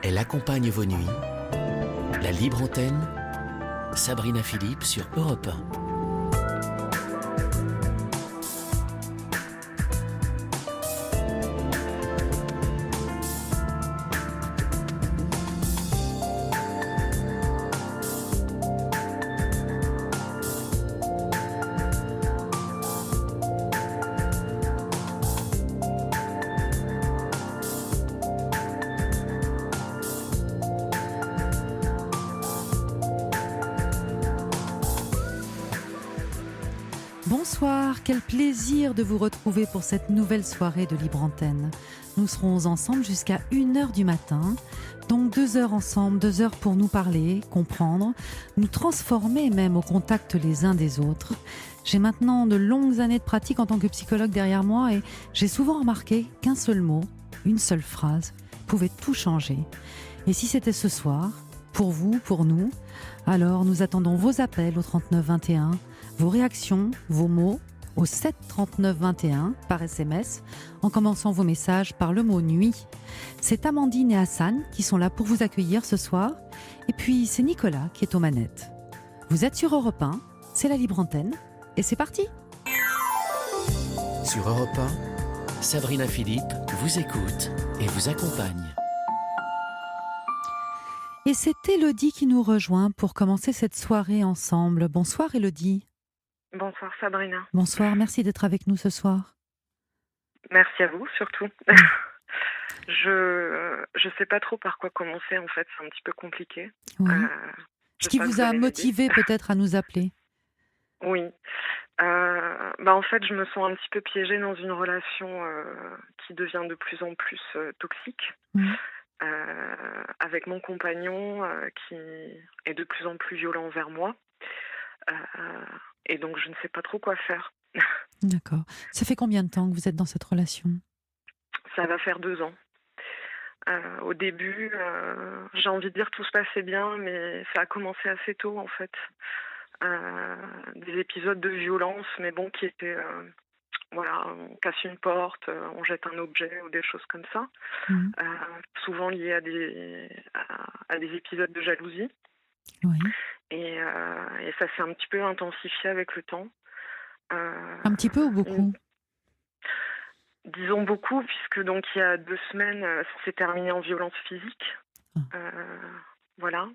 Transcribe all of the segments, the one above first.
Elle accompagne vos nuits. La libre antenne, Sabrina Philippe sur Europe 1. Bonsoir, quel plaisir de vous retrouver pour cette nouvelle soirée de Libre Antenne. Nous serons ensemble jusqu'à 1h du matin, donc 2 heures ensemble, 2 heures pour nous parler, comprendre, nous transformer même au contact les uns des autres. J'ai maintenant de longues années de pratique en tant que psychologue derrière moi et j'ai souvent remarqué qu'un seul mot, une seule phrase, pouvait tout changer. Et si c'était ce soir, pour vous, pour nous, alors nous attendons vos appels au 39 21, vos réactions, vos mots au 7 39 21 par SMS, en commençant vos messages par le mot nuit. C'est Amandine et Hassan qui sont là pour vous accueillir ce soir. Et puis c'est Nicolas qui est aux manettes. Vous êtes sur Europe 1, c'est la libre antenne, et c'est parti. Sur Europe 1, Sabrina Philippe vous écoute et vous accompagne. Et c'est Élodie qui nous rejoint pour commencer cette soirée ensemble. Bonsoir Élodie. Bonsoir Sabrina. Bonsoir, merci d'être avec nous ce soir. Merci à vous surtout. Je sais pas trop par quoi commencer en fait, c'est un petit peu compliqué. Oui. Ce qui vous a motivé peut-être à nous appeler? Oui. En fait, je me sens un petit peu piégée dans une relation qui devient de plus en plus toxique. Avec mon compagnon qui est de plus en plus violent envers moi. Et donc, je ne sais pas trop quoi faire. D'accord. Ça fait combien de temps que vous êtes dans cette relation? Ça va faire 2 ans. Au début, j'ai envie de dire tout se passait bien, mais ça a commencé assez tôt en fait. Des épisodes de violence, mais bon, qui étaient... on casse une porte, on jette un objet ou des choses comme ça. Souvent liés à des épisodes de jalousie. Oui. Et ça s'est un petit peu intensifié avec le temps. Un petit peu ou beaucoup? Disons beaucoup, puisque donc il y a 2 semaines, ça s'est terminé en violence physique. Voilà.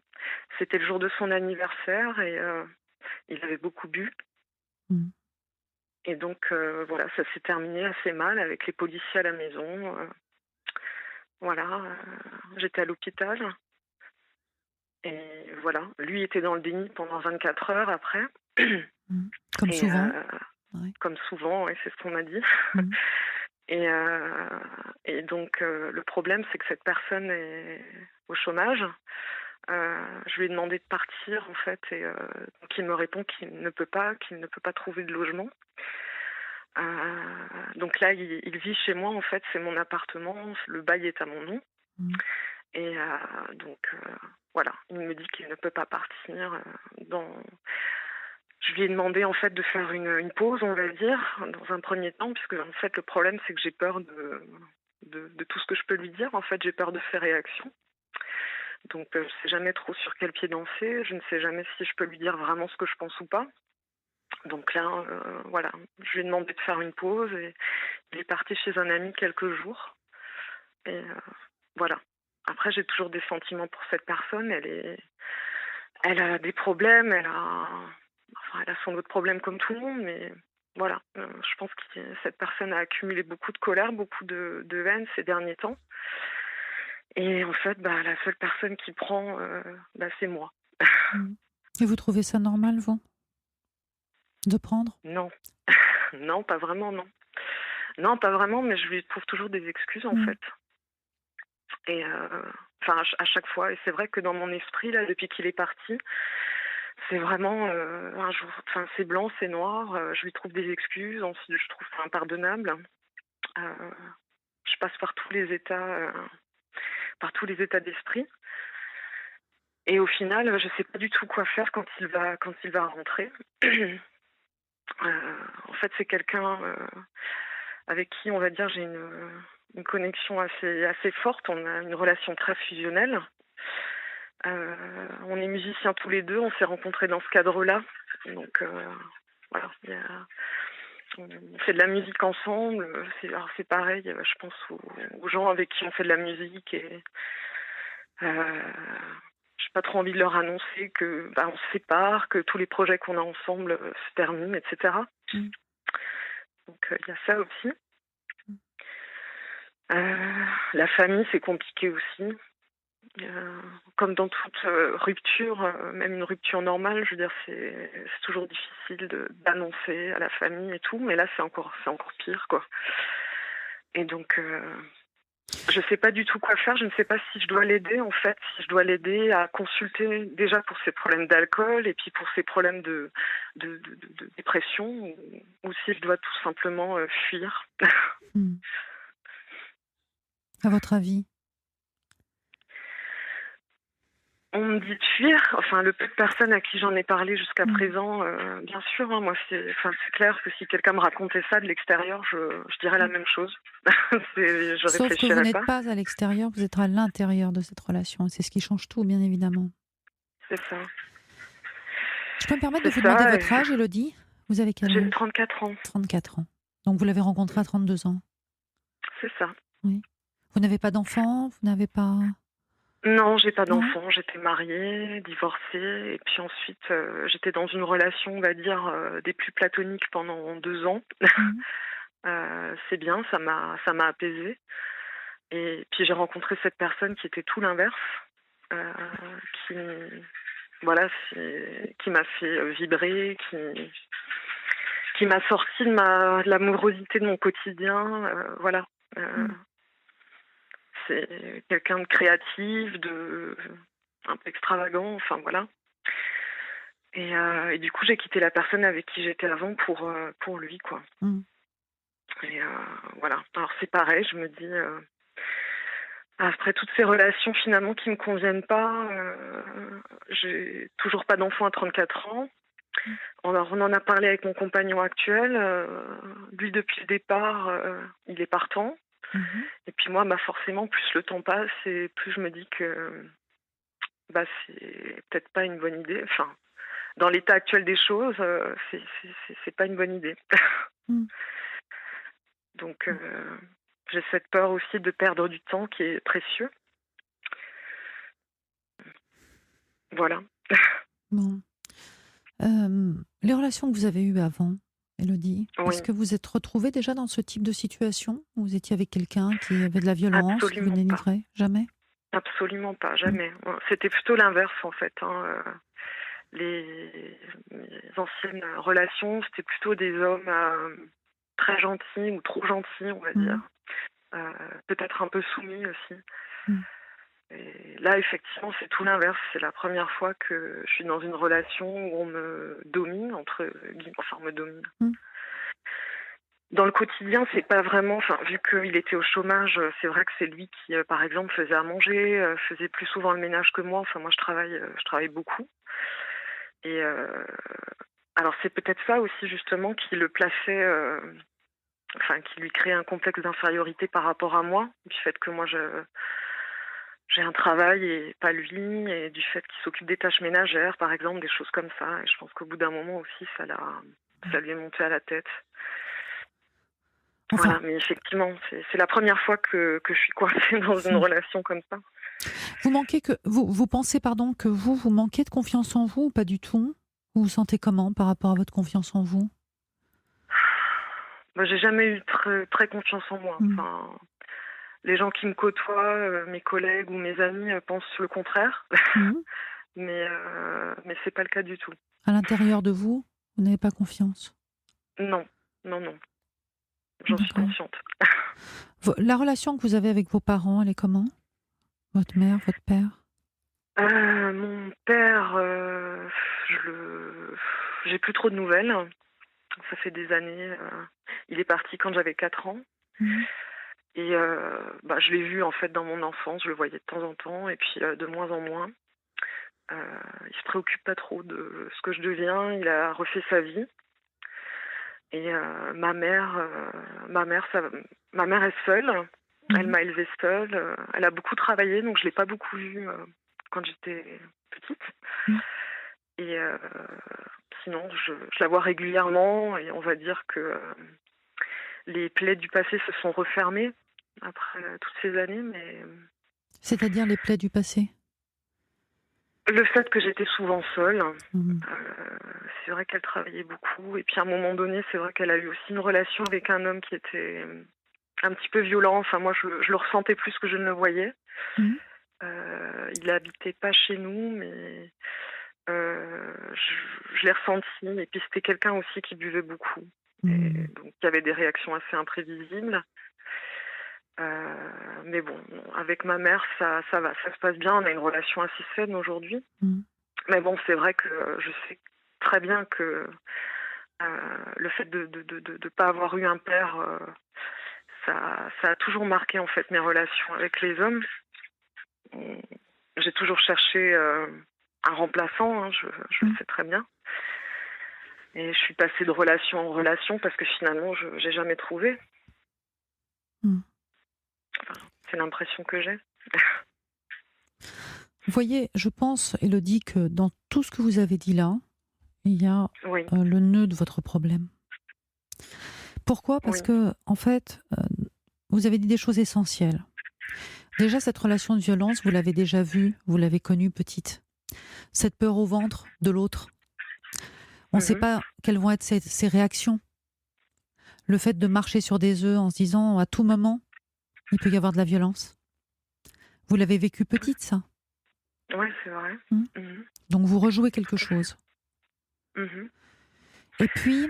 C'était le jour de son anniversaire et il avait beaucoup bu. Et donc voilà, ça s'est terminé assez mal avec les policiers à la maison. J'étais à l'hôpital. Et voilà, lui était dans le déni pendant 24 heures après. Comme souvent. Comme souvent, et c'est ce qu'on m'a dit. Et donc, le problème, c'est que cette personne est au chômage. Je lui ai demandé de partir, en fait, et donc il me répond qu'il ne peut pas trouver de logement. Donc là, il vit chez moi, en fait, c'est mon appartement, le bail est à mon nom. Et donc, voilà, il me dit qu'il ne peut pas partir Je lui ai demandé en fait de faire une pause, on va dire, dans un premier temps, puisque en fait le problème c'est que j'ai peur de tout ce que je peux lui dire. En fait, j'ai peur de ses réactions. Donc je ne sais jamais trop sur quel pied danser. Je ne sais jamais si je peux lui dire vraiment ce que je pense ou pas. Donc là, voilà, je lui ai demandé de faire une pause et il est parti chez un ami quelques jours. Et voilà. Après, j'ai toujours des sentiments pour cette personne. Elle a des problèmes, elle a sans doute problèmes comme tout le monde, mais voilà. Je pense que cette personne a accumulé beaucoup de colère, beaucoup de haine ces derniers temps. Et en fait, la seule personne qui prend, c'est moi. Et vous trouvez ça normal, vous, de prendre? Non. Non, pas vraiment, non. Non, pas vraiment, mais je lui trouve toujours des excuses, en fait. Et à chaque fois. Et c'est vrai que dans mon esprit, là, depuis qu'il est parti, c'est vraiment un jour, c'est blanc, c'est noir. Je lui trouve des excuses. Ensuite, je trouve ça impardonnable. Je passe par tous les états d'esprit. Et au final, je sais pas du tout quoi faire quand il va rentrer. En fait, c'est quelqu'un avec qui, on va dire, j'ai une connexion assez forte. On a une relation très fusionnelle. On est musiciens tous les deux. On s'est rencontrés dans ce cadre-là. Donc voilà, on fait de la musique ensemble. Alors c'est pareil, je pense aux gens avec qui on fait de la musique et j'ai pas trop envie de leur annoncer que on se sépare, que tous les projets qu'on a ensemble se terminent, etc. Mm. Donc il y a ça aussi. La famille, c'est compliqué aussi. Comme dans toute rupture, même une rupture normale, je veux dire, c'est toujours difficile d'annoncer à la famille et tout, mais là c'est encore pire, quoi. Et donc je sais pas du tout quoi faire. Je ne sais pas si je dois l'aider, en fait, si je dois l'aider à consulter déjà pour ses problèmes d'alcool et puis pour ses problèmes de dépression, ou si je dois tout simplement fuir. Mm. À votre avis? On me dit de fuir. Enfin, le peu de personnes à qui j'en ai parlé jusqu'à présent, bien sûr, hein, moi, c'est clair que si quelqu'un me racontait ça de l'extérieur, je dirais la même chose. Je Sauf que vous réfléchirais n'êtes pas. pas à l'extérieur, vous êtes à l'intérieur de cette relation. C'est ce qui change tout, bien évidemment. C'est ça. Je peux me permettre de C'est vous demander ça. votre âge, Élodie? Vous avez quel J'ai âge? 34 ans. 34 ans. Donc vous l'avez rencontré à 32 ans. C'est ça. Oui. Vous n'avez pas d'enfant? Vous n'avez pas... Non, j'ai pas Non? d'enfant. J'étais mariée, divorcée, et puis ensuite j'étais dans une relation, on va dire, des plus platoniques pendant 2 ans. Mhm. C'est bien, ça m'a apaisée. Et puis j'ai rencontré cette personne qui était tout l'inverse, euh, qui voilà, qui m'a fait vibrer, qui m'a sorti de l'amorosité de mon quotidien. Voilà. C'est quelqu'un de créatif, un peu extravagant, enfin voilà. Et du coup, j'ai quitté la personne avec qui j'étais avant pour lui, quoi. Mm. Et voilà. Alors c'est pareil, je me dis, après toutes ces relations finalement qui me conviennent pas, j'ai toujours pas d'enfant à 34 ans. Alors on en a parlé avec mon compagnon actuel. Lui, depuis le départ, il est partant. Mhm. Et puis moi, forcément, plus le temps passe et plus je me dis que c'est peut-être pas une bonne idée. Enfin, dans l'état actuel des choses, c'est pas une bonne idée. Mm. Donc j'ai cette peur aussi de perdre du temps qui est précieux. Voilà. Bon. Les relations que vous avez eues avant, Élodie, Oui. est-ce que vous êtes retrouvée déjà dans ce type de situation où vous étiez avec quelqu'un qui avait de la violence, qui vous Absolument pas. dénigrait? Jamais? Absolument pas, jamais. C'était plutôt l'inverse en fait. Mes anciennes relations, c'était plutôt des hommes très gentils ou trop gentils, on va dire. Peut-être un peu soumis aussi. Mm. Et là, effectivement, c'est tout l'inverse. C'est la première fois que je suis dans une relation où on me domine, on me domine. Dans le quotidien, c'est pas vraiment. Enfin, vu qu'il était au chômage, c'est vrai que c'est lui qui, par exemple, faisait à manger, faisait plus souvent le ménage que moi. Enfin, moi, je travaille beaucoup. Et alors, c'est peut-être ça aussi justement qui le plaçait, qui lui créait un complexe d'infériorité par rapport à moi, du fait que moi, j'ai un travail et pas lui, et du fait qu'il s'occupe des tâches ménagères, par exemple, des choses comme ça. Et je pense qu'au bout d'un moment aussi, ça lui est monté à la tête. Enfin, voilà, mais effectivement, c'est la première fois que je suis coincée dans une relation comme ça. vous pensez que vous manquez de confiance en vous ou pas du tout? Vous vous sentez comment par rapport à votre confiance en vous? J'ai jamais eu très, très confiance en moi. Enfin, les gens qui me côtoient, mes collègues ou mes amis pensent le contraire, mais c'est pas le cas du tout. À l'intérieur de vous, vous n'avez pas confiance? Non. J'en suis consciente. La relation que vous avez avec vos parents, elle est comment? Votre mère, votre père? Mon père, j'ai plus trop de nouvelles. Ça fait des années. Il est parti quand j'avais 4 ans. Et je l'ai vu en fait dans mon enfance, je le voyais de temps en temps, et puis de moins en moins. Il se préoccupe pas trop de ce que je deviens, il a refait sa vie. Et ma mère est seule. Elle m'a élevée seule. Elle a beaucoup travaillé, donc je l'ai pas beaucoup vue quand j'étais petite. Mmh. Et sinon, je la vois régulièrement et on va dire que les plaies du passé se sont refermées après toutes ces années, mais C'est-à-dire les plaies du passé? le fait que j'étais souvent seule, Mmh. c'est vrai qu'elle travaillait beaucoup. Et puis à un moment donné, c'est vrai qu'elle a eu aussi une relation avec un homme qui était un petit peu violent. Enfin, moi, je le ressentais plus que je ne le voyais. Mmh. Il habitait pas chez nous, mais je l'ai ressenti. Et puis c'était quelqu'un aussi qui buvait beaucoup. Et Mmh. donc, il y avait des réactions assez imprévisibles. Mais bon, avec ma mère, ça va, ça se passe bien. On a une relation assez saine aujourd'hui. Mmh. Mais bon, c'est vrai que je sais très bien que le fait de pas avoir eu un père, ça a toujours marqué en fait mes relations avec les hommes. On- J'ai toujours cherché un remplaçant, hein, je le Mmh. sais très bien. Et je suis passée de relation en relation parce que finalement, je n'ai jamais trouvé. Mmh. C'est l'impression que j'ai. Vous voyez, je pense, Élodie, que dans tout ce que vous avez dit là, il y a Oui, le nœud de votre problème. Pourquoi? Parce oui. que, en fait, vous avez dit des choses essentielles. Déjà, cette relation de violence, vous l'avez déjà vue, vous l'avez connue petite. Cette peur au ventre de l'autre. On ne sait Mhm. pas quelles vont être ses réactions. Le fait de marcher sur des œufs en se disant à tout moment, il peut y avoir de la violence. Vous l'avez vécu petite, ça. Ouais, c'est vrai. Hmm. Mhm. Donc vous rejouez quelque chose. Mhm. Et puis,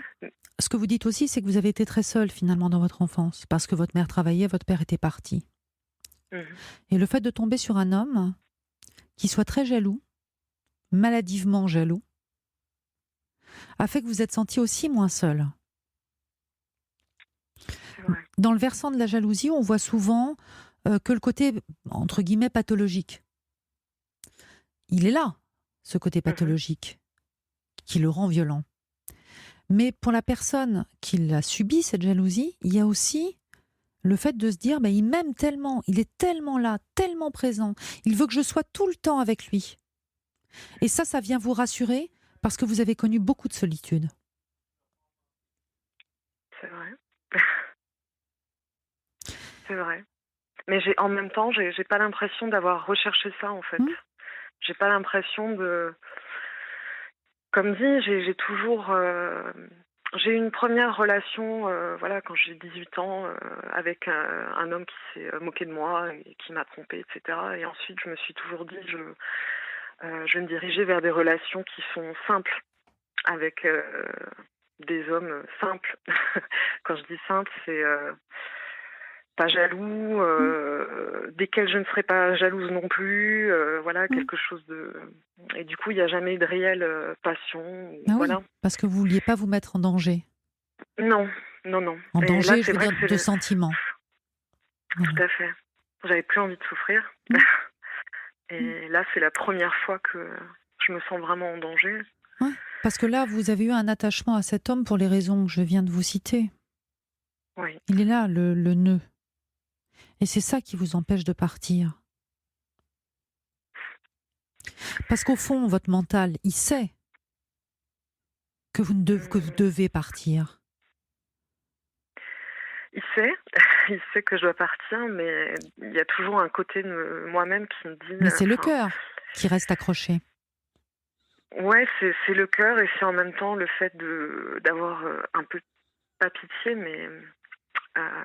ce que vous dites aussi, c'est que vous avez été très seule finalement dans votre enfance, parce que votre mère travaillait, votre père était parti. Mhm. Et le fait de tomber sur un homme qui soit très jaloux, maladivement jaloux, a fait que vous êtes sentie aussi moins seule. C'est vrai. Dans le versant de la jalousie, on voit souvent que le côté, entre guillemets, pathologique. Il est là, ce côté Mhm. pathologique, qui le rend violent. Mais pour la personne qui l'a subi, cette jalousie, il y a aussi le fait de se dire, il m'aime tellement, il est tellement là, tellement présent, il veut que je sois tout le temps avec lui. Et ça vient vous rassurer parce que vous avez connu beaucoup de solitude. C'est vrai. C'est vrai. Mais en même temps, j'ai pas l'impression d'avoir recherché ça en fait. Hmm. J'ai pas l'impression de, comme dit, j'ai toujours, j'ai eu une première relation, voilà, quand j'ai 18 ans, avec un homme qui s'est moqué de moi et qui m'a trompée, etc. Et ensuite, je me suis toujours dit, je vais me diriger vers des relations qui sont simples, avec des hommes simples. Quand je dis simple, c'est pas jaloux, Hmm. desquels je ne serai pas jalouse non plus, voilà, Hmm. quelque chose de... Et du coup, il n'y a jamais eu de réelle passion, Ah oui, voilà. parce que vous vouliez pas vous mettre en danger. Non, non, non. En Et là, danger, je c'est veux vrai dire que c'est de sentiments. Voilà. tout à fait. J'avais plus envie de souffrir. Hmm. Hmm. Et là, c'est la première fois que je me sens vraiment en danger. Ouais. Parce que là, vous avez eu un attachement à cet homme pour les raisons que je viens de vous citer. Oui. Il est là, le nœud. Et c'est ça qui vous empêche de partir. Parce qu'au fond, votre mental, il sait que que vous devez partir. Il sait, il sait que je dois partir, mais il y a toujours un côté de moi-même qui me dit, Mais c'est le enfin, cœur qui reste accroché. ouais, c'est le cœur et c'est en même temps le fait d'avoir un peu, pas pitié, mais euh,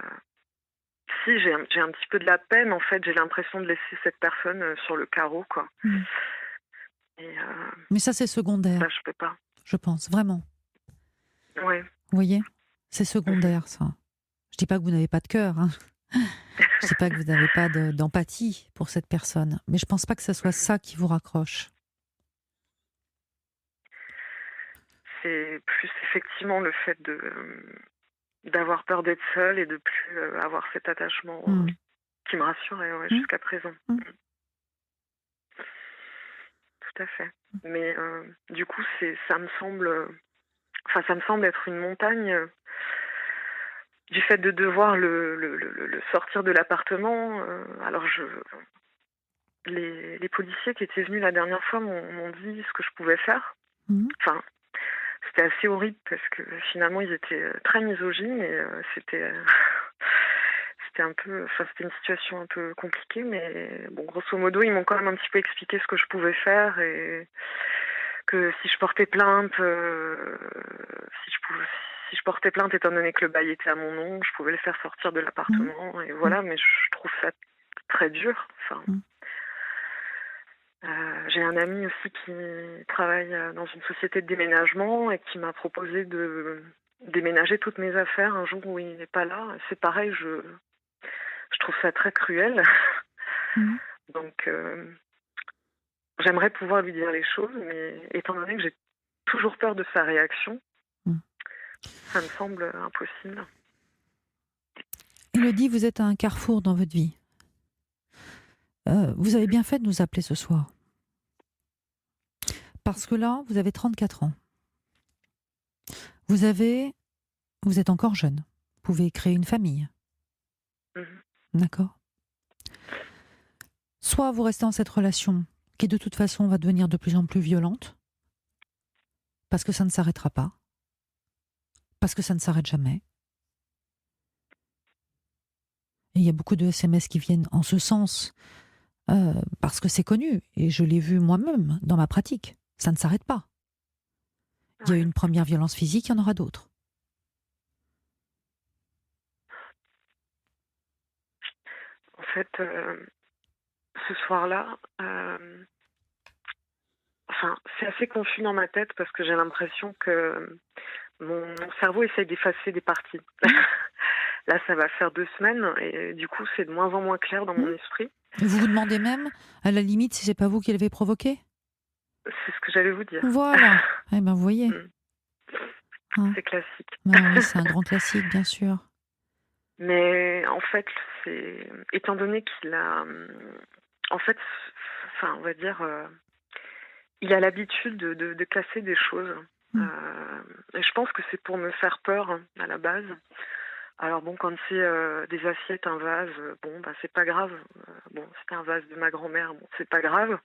si j'ai un petit peu de la peine, en fait, j'ai l'impression de laisser cette personne sur le carreau, quoi. Hmm. Et Mais ça, c'est ça, secondaire, je peux pas. je pense, vraiment. Ouais. Vous voyez? C'est Mhm. secondaire, ça. Je dis pas que vous n'avez pas de cœur, hein. Je dis pas que vous n'avez pas d'empathie pour cette personne. Mais je pense pas que ce soit Mhm. ça qui vous raccroche. C'est plus effectivement le fait d'avoir peur d'être seule et de plus avoir cet attachement Hmm. qui me rassurait, ouais, Hmm. jusqu'à présent. Hmm. Tout à fait. Mais du coup, ça me semble, enfin, ça me semble être une montagne du fait de devoir le sortir de l'appartement, alors les policiers qui étaient venus la dernière fois m'ont dit ce que je pouvais faire. Mhm. Enfin, c'était assez horrible parce que finalement ils étaient très misogynes et c'était un peu, enfin c'était une situation un peu compliquée, mais bon, grosso modo ils m'ont quand même un petit peu expliqué ce que je pouvais faire et que si je portais plainte, si je portais plainte étant donné que le bail était à mon nom, je pouvais le faire sortir de Mhm. l'appartement et voilà, mais je trouve ça très dur. Enfin, Mhm. j'ai un ami aussi qui travaille dans une société de déménagement et qui m'a proposé de déménager toutes mes affaires un jour où il n'est pas là. C'est pareil, je trouve ça très cruel. Mhm. Donc, j'aimerais pouvoir lui dire les choses, mais étant donné que j'ai toujours peur de sa réaction, Mhm. ça me semble impossible. Élodie, vous êtes à un carrefour dans votre vie. Vous avez bien fait de nous appeler ce soir. Parce que là, vous avez 34 ans. Vous êtes encore jeune. Vous pouvez créer une famille. Mhm. D'accord? Soit vous restez dans cette relation qui de toute façon va devenir de plus en plus violente, parce que ça ne s'arrêtera pas, parce que ça ne s'arrête jamais. Et il y a beaucoup de SMS qui viennent en ce sens, parce que c'est connu, et je l'ai vu moi-même dans ma pratique. Ça ne s'arrête pas. Il y a eu Ouais. une première violence physique, il y en aura d'autres. En fait, ce soir-là, enfin, c'est assez confus dans ma tête parce que j'ai l'impression que mon cerveau essaye d'effacer des parties. Là, ça va faire 2 semaines et du coup, c'est de moins en moins clair dans mon esprit. Vous vous demandez même, à la limite, si c'est pas vous qui l'avez provoqué? C'est ce que j'allais vous dire. Voilà. Eh ben, vous voyez. Mm. Hein. C'est classique. Ben oui, c'est un grand classique, bien sûr. Mais en fait, étant donné qu'il a, en fait, enfin, on va dire, il a l'habitude de casser des choses. Mm. Et je pense que c'est pour me faire peur hein, à la base. Alors bon, quand c'est des assiettes, un vase, bon, bah c'est pas grave. Bon, c'était un vase de ma grand-mère, bon, c'est pas grave.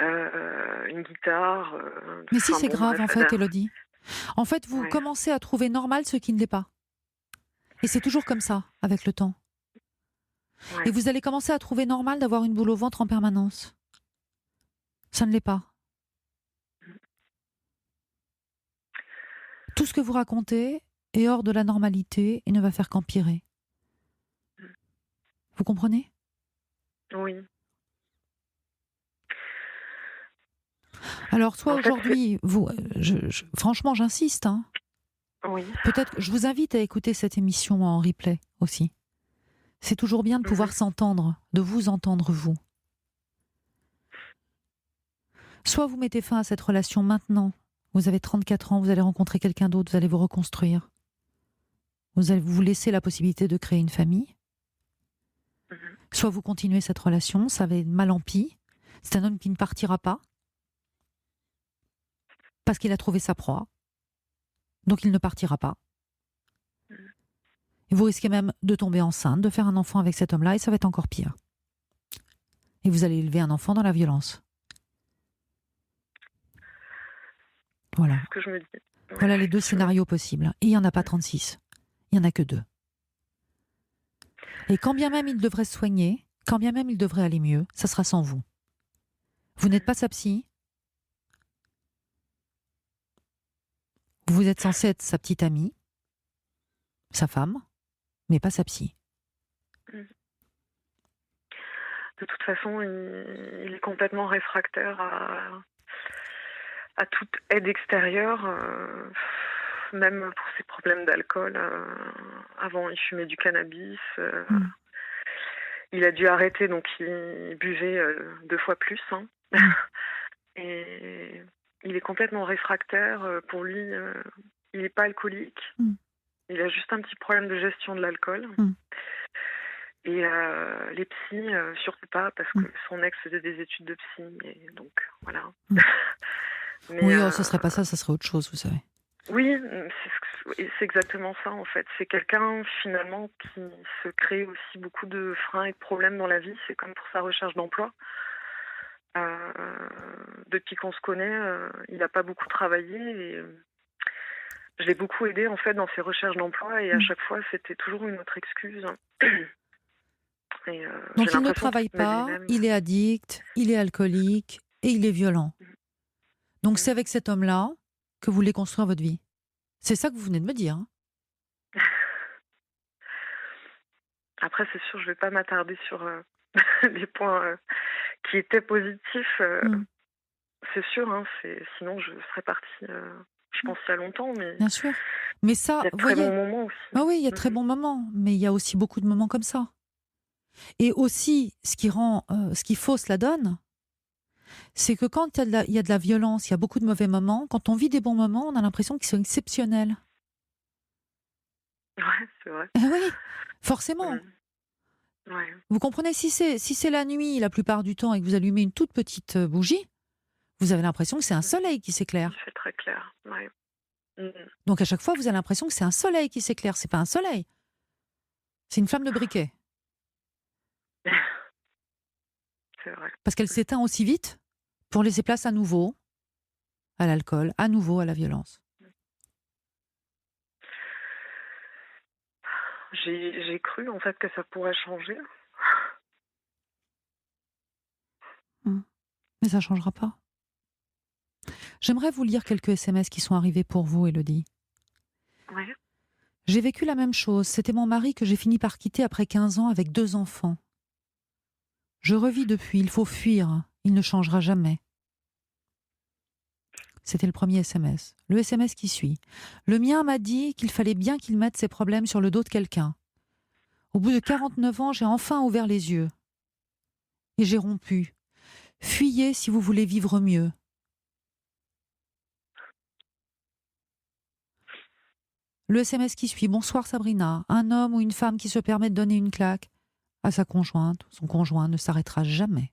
Une guitare, Mais si enfin c'est bon, grave, bref, en fait, Élodie. En fait, vous ouais, commencez à trouver normal ce qui ne l'est pas. Et c'est toujours comme ça, avec le temps. Et ouais, vous allez commencer à trouver normal d'avoir une boule au ventre en permanence. Ça ne l'est pas. Tout ce que vous racontez est hors de la normalité et ne va faire qu'empirer. Vous comprenez? oui. Alors, soit En fait, aujourd'hui, vous, franchement, j'insiste, hein. oui. Peut-être que je vous invite à écouter cette émission en replay aussi. C'est toujours bien de pouvoir Mhm, s'entendre, de vous entendre vous. Soit vous mettez fin à cette relation maintenant, vous avez 34 ans, vous allez rencontrer quelqu'un d'autre, vous allez vous reconstruire. Vous allez vous laisser la possibilité de créer une famille. mhm, Soit vous continuez cette relation, ça va être mal en pis. C'est un homme qui ne partira pas parce qu'il a trouvé sa proie. Donc il ne partira pas. Et vous risquez même de tomber enceinte, de faire un enfant avec cet homme-là, et ça va être encore pire. Et vous allez élever un enfant dans la violence. Voilà. c'est ce que je me dis. Ouais, Voilà les deux effectivement. scénarios possibles. Et il n'y en a pas 36. Il n'y en a que 2. Et quand bien même il devrait se soigner, quand bien même il devrait aller mieux, ça sera sans vous. Vous n'êtes pas sa psy. Vous êtes censé être sa petite amie, sa femme, mais pas sa psy. De toute façon, il est complètement réfractaire à toute aide extérieure, même pour ses problèmes d'alcool. Avant, il fumait du cannabis. Mm. Il a dû arrêter, donc il buvait 2 fois plus. Hein. Mm. Et il est complètement réfractaire. Pour lui, il n'est pas alcoolique. Mm. Il a juste un petit problème de gestion de l'alcool. Mm. Et les psys, surtout pas, parce que son ex faisait des études de psy. Et donc, voilà. Mm. Mais, Oui, oh, ce serait pas ça, ça serait autre chose, vous savez. oui, c'est exactement ça en fait. C'est quelqu'un finalement qui se crée aussi beaucoup de freins et de problèmes dans la vie. C'est comme pour sa recherche d'emploi. Euh, Depuis qu'on se connaît, il n'a pas beaucoup travaillé et je l'ai beaucoup aidé en fait dans ses recherches d'emploi et à chaque fois c'était toujours une autre excuse. Et, Donc j'ai il ne l'impression travaille qu'il se met pas, lui-même. il est addict, il est alcoolique et il est violent. Donc c'est avec cet homme-là que vous voulez construire votre vie. C'est ça que vous venez de me dire. Hein. Après, c'est sûr, je vais pas m'attarder sur les points qui étaient positifs. C'est sûr, hein, sinon je serais partie, je pense, il y a longtemps, mais Bien sûr. Mais ça, il y a de vous très voyez, bons moments aussi. ah oui, il y a de très bons moments, mais il y a aussi beaucoup de moments comme ça. Et aussi, ce qui fausse la donne, c'est que quand il y a de la violence, il y a beaucoup de mauvais moments, quand on vit des bons moments, on a l'impression qu'ils sont exceptionnels. Ouais, c'est vrai. Eh oui, forcément. Ouais. Vous comprenez, si c'est la nuit la plupart du temps et que vous allumez une toute petite bougie, vous avez l'impression que c'est un soleil qui s'éclaire. C'est très clair. Ouais. Donc à chaque fois, vous avez l'impression que c'est un soleil qui s'éclaire. C'est pas un soleil, c'est une flamme de briquet. C'est vrai. Parce qu'elle s'éteint aussi vite pour laisser place à nouveau à l'alcool, à nouveau à la violence. J'ai cru en fait que ça pourrait changer. Mais ça ne changera pas. J'aimerais vous lire quelques SMS qui sont arrivés pour vous, Élodie. Ouais. J'ai vécu la même chose. C'était mon mari que j'ai fini par quitter après 15 ans avec 2 enfants. Je revis depuis. Il faut fuir. Il ne changera jamais. C'était le premier SMS. Le SMS qui suit. Le mien m'a dit qu'il fallait bien qu'il mette ses problèmes sur le dos de quelqu'un. Au bout de 49 ans, j'ai enfin ouvert les yeux. Et j'ai rompu. Fuyez si vous voulez vivre mieux. Le SMS qui suit. Bonsoir Sabrina. Un homme ou une femme qui se permet de donner une claque à sa conjointe, son conjoint ne s'arrêtera jamais.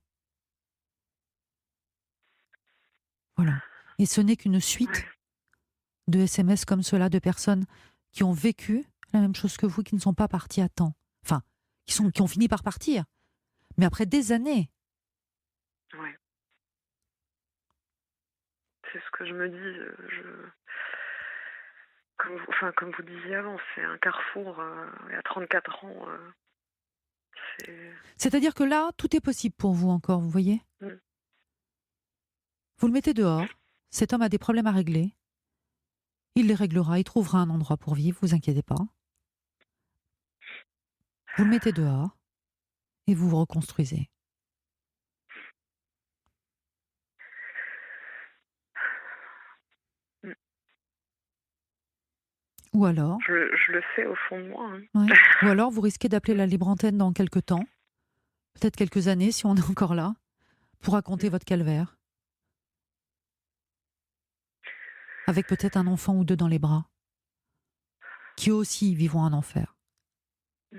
Voilà. Et ce n'est qu'une suite de SMS comme cela de personnes qui ont vécu la même chose que vous, qui ne sont pas parties à temps. Enfin, qui ont fini par partir. Mais après des années. Ouais. C'est ce que je me dis. Comme vous disiez avant, c'est un carrefour. Il y a 34 ans. C'est-à-dire que là, tout est possible pour vous encore, vous voyez ? Vous le mettez dehors. Cet homme a des problèmes à régler. Il les réglera, il trouvera un endroit pour vivre, vous inquiétez pas. Vous le mettez dehors et vous vous reconstruisez. Ou alors, Je le sais au fond de moi. Hein. ouais. Ou alors vous risquez d'appeler la libre antenne dans quelques temps, peut-être quelques années si on est encore là, pour raconter votre calvaire. Avec peut-être un enfant ou deux dans les bras, qui eux aussi vivront un enfer. Ce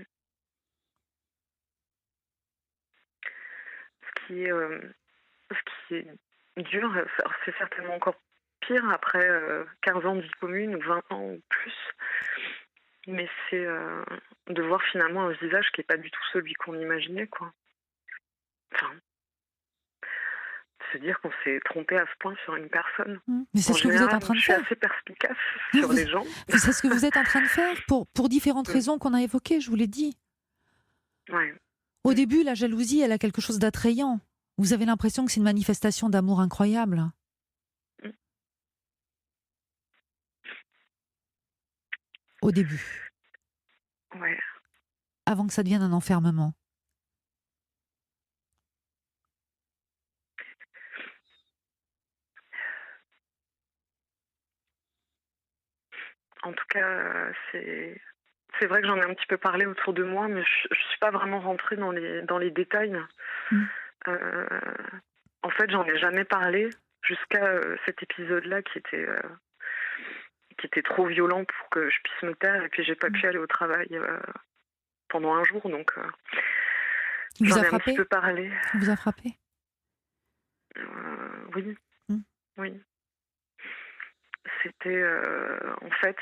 qui est dur, c'est certainement encore pire après 15 ans de vie commune ou 20 ans ou plus. Mais c'est de voir finalement un visage qui n'est pas du tout celui qu'on imaginait, quoi. Enfin, se dire qu'on s'est trompé à ce point sur une personne. Mais c'est ce que vous êtes en train de faire. Je suis assez perspicace sur les gens. C'est ce que vous êtes en train de faire pour différentes raisons qu'on a évoquées, je vous l'ai dit. Ouais. Au début, la jalousie, elle a quelque chose d'attrayant. Vous avez l'impression que c'est une manifestation d'amour incroyable. Au début. Ouais. Avant que ça devienne un enfermement. En tout cas, c'est vrai que j'en ai un petit peu parlé autour de moi, mais je suis pas vraiment rentrée dans les détails. En fait, j'en ai jamais parlé jusqu'à cet épisode-là qui était trop violent pour que je puisse me taire, et puis j'ai pas pu aller au travail pendant un jour, donc Il vous j'en a ai un frappé petit peu parlé. Il vous a frappé Oui. Oui. c'était en fait,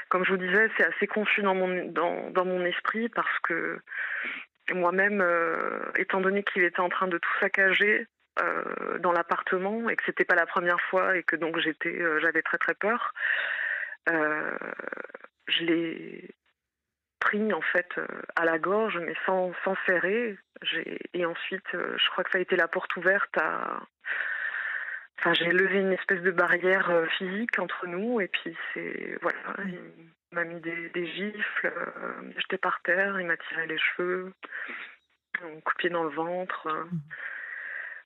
comme je vous disais, c'est assez confus dans mon esprit parce que moi-même, étant donné qu'il était en train de tout saccager dans l'appartement et que c'était pas la première fois et que donc j'avais très très peur, euh, je l'ai pris en fait à la gorge mais sans serrer. Et ensuite, je crois que ça a été la porte ouverte à. Enfin, j'ai levé une espèce de barrière physique entre nous et puis voilà, il m'a mis des gifles, j'étais par terre, il m'a tiré les cheveux, un coup de pied dans le ventre,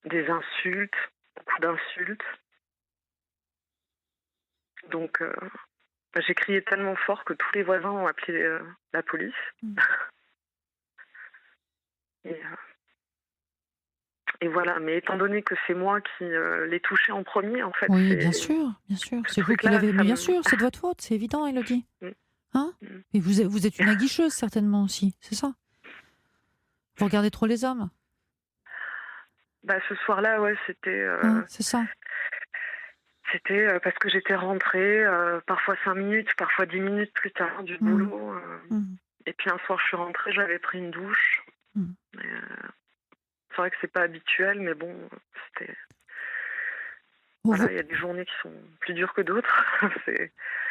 des insultes, beaucoup d'insultes. Donc j'ai crié tellement fort que tous les voisins ont appelé la police. Et, et voilà, mais étant donné que c'est moi qui l'ai touché en premier, en fait, Oui, bien sûr, bien sûr. C'est vous qui l'avez. Mais bien sûr, c'est de votre faute, c'est évident, Élodie. Hein? Et vous êtes une aguicheuse, certainement aussi, c'est ça? Vous regardez trop les hommes? Bah, ce soir-là, ouais, c'était. C'est ça. C'était parce que j'étais rentrée, parfois 5 minutes, parfois 10 minutes plus tard du boulot. Et puis un soir, je suis rentrée, j'avais pris une douche. C'est vrai que c'est pas habituel, mais bon, c'était. Voilà, il y a des journées qui sont plus dures que d'autres.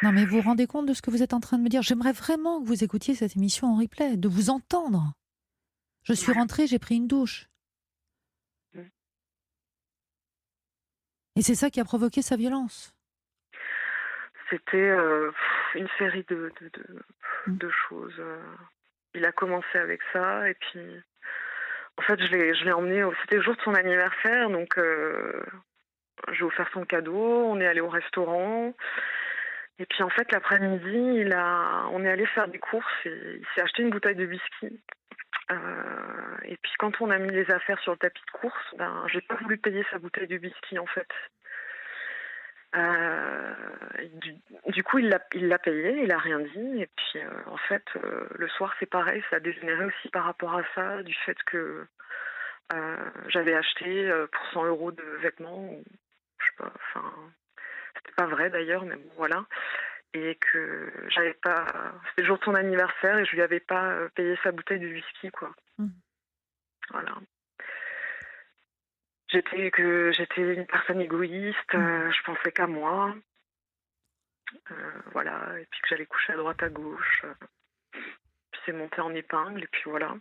Non, mais vous vous rendez compte de ce que vous êtes en train de me dire? J'aimerais vraiment que vous écoutiez cette émission en replay, de vous entendre. Je suis rentrée, j'ai pris une douche. Et c'est ça qui a provoqué sa violence. C'était une série de choses. Il a commencé avec ça, et puis en fait, je l'ai emmené. C'était le jour de son anniversaire, donc j'ai offert son cadeau. On est allé au restaurant, et puis en fait, l'après-midi, on est allé faire des courses. Et il s'est acheté une bouteille de whisky. Et puis quand on a mis les affaires sur le tapis de course, j'ai pas voulu payer sa bouteille de whisky en fait. Du coup, il l'a payé, il a rien dit. Et puis, en fait, le soir, c'est pareil, ça a dégénéré aussi par rapport à ça, du fait que j'avais acheté pour 100 € de vêtements. Je sais pas, enfin, c'était pas vrai d'ailleurs, mais bon, voilà. Et que j'avais pas. C'était le jour de son anniversaire et je lui avais pas payé sa bouteille de whisky, quoi. Voilà. J'étais une personne égoïste, je pensais qu'à moi. Voilà, et puis que j'allais coucher à droite à gauche. Puis c'est monté en épingle, et puis voilà.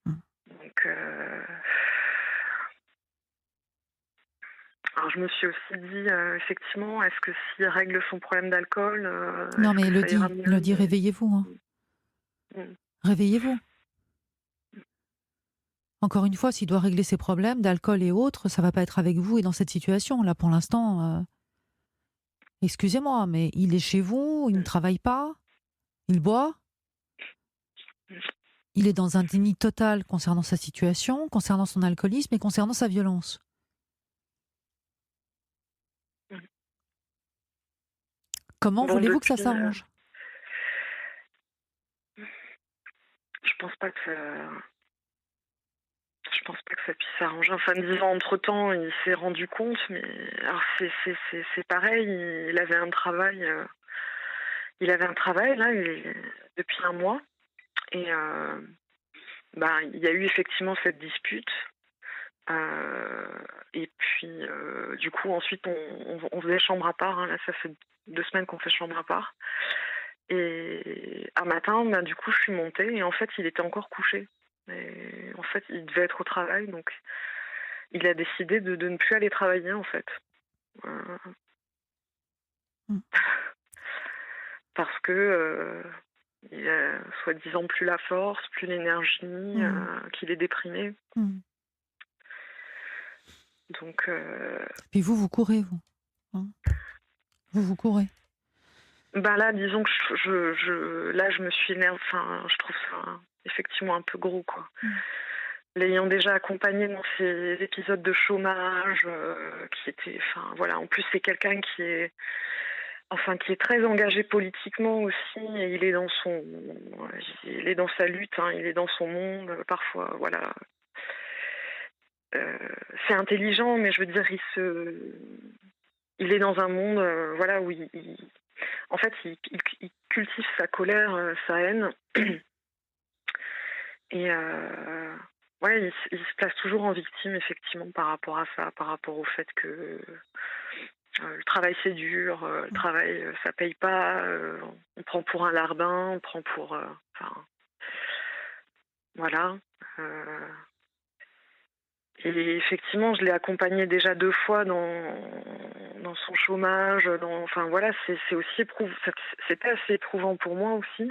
Donc, alors je me suis aussi dit, effectivement, est-ce que s'il règle son problème d'alcool... non, mais Élodie, réveillez-vous. Réveillez-vous. Encore une fois, s'il doit régler ses problèmes d'alcool et autres, ça va pas être avec vous et dans cette situation. Là, pour l'instant, excusez-moi, mais il est chez vous, il ne travaille pas, il boit, il est dans un déni total concernant sa situation, concernant son alcoolisme et concernant sa violence. Comment voulez-vous que ça s'arrange? Je pense pas que ça puisse s'arranger. Enfin, disons, entre-temps, il s'est rendu compte, mais alors c'est pareil, il avait un travail là, depuis un mois, et il y a eu effectivement cette dispute. Et puis, du coup, ensuite, on faisait chambre à part. Là, ça fait 2 semaines qu'on fait chambre à part. Et un matin, du coup, je suis montée et en fait, il était encore couché. Et en fait, il devait être au travail, donc il a décidé de ne plus aller travailler, en fait. Parce que il a soi-disant plus la force, plus l'énergie, qu'il est déprimé. Donc. Puis vous courez, vous. Vous courez. Là, disons que je me suis énervée. Enfin, je trouve ça effectivement un peu gros, quoi. L'ayant déjà accompagné dans ces épisodes de chômage, qui étaient, enfin voilà. En plus, c'est quelqu'un qui est très engagé politiquement aussi. Et il est dans sa lutte, il est dans son monde. Parfois, voilà. c'est intelligent, mais je veux dire, il est dans un monde, voilà, où en fait, il cultive sa colère, sa haine, et ouais, il se place toujours en victime, effectivement, par rapport à ça, par rapport au fait que le travail c'est dur, le travail ça paye pas, on prend pour un larbin, on prend pour, enfin, voilà. euh, Et effectivement, je l'ai accompagné déjà 2 fois dans son chômage, enfin voilà, c'est aussi c'était assez éprouvant pour moi aussi.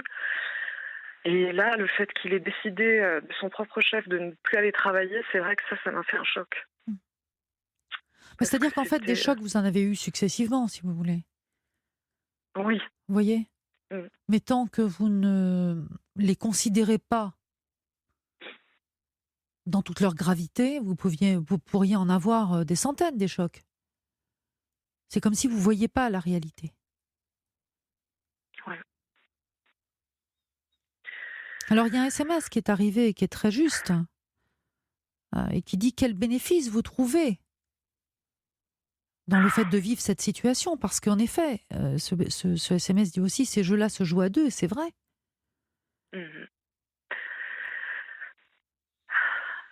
Et là, le fait qu'il ait décidé de son propre chef de ne plus aller travailler, c'est vrai que ça m'a fait un choc. Parce que C'est-à-dire qu'en fait, des c'était, chocs, vous en avez eu successivement, si vous voulez. oui, Vous voyez? mm, Mais tant que vous ne les considérez pas dans toute leur gravité, vous pourriez en avoir des centaines, des chocs. C'est comme si vous ne voyiez pas la réalité. ouais. Alors, il y a un SMS qui est arrivé et qui est très juste, et qui dit quel bénéfice vous trouvez dans le fait de vivre cette situation. Parce qu'en effet, ce SMS dit aussi ces jeux-là se jouent à deux, et c'est vrai. Mhm.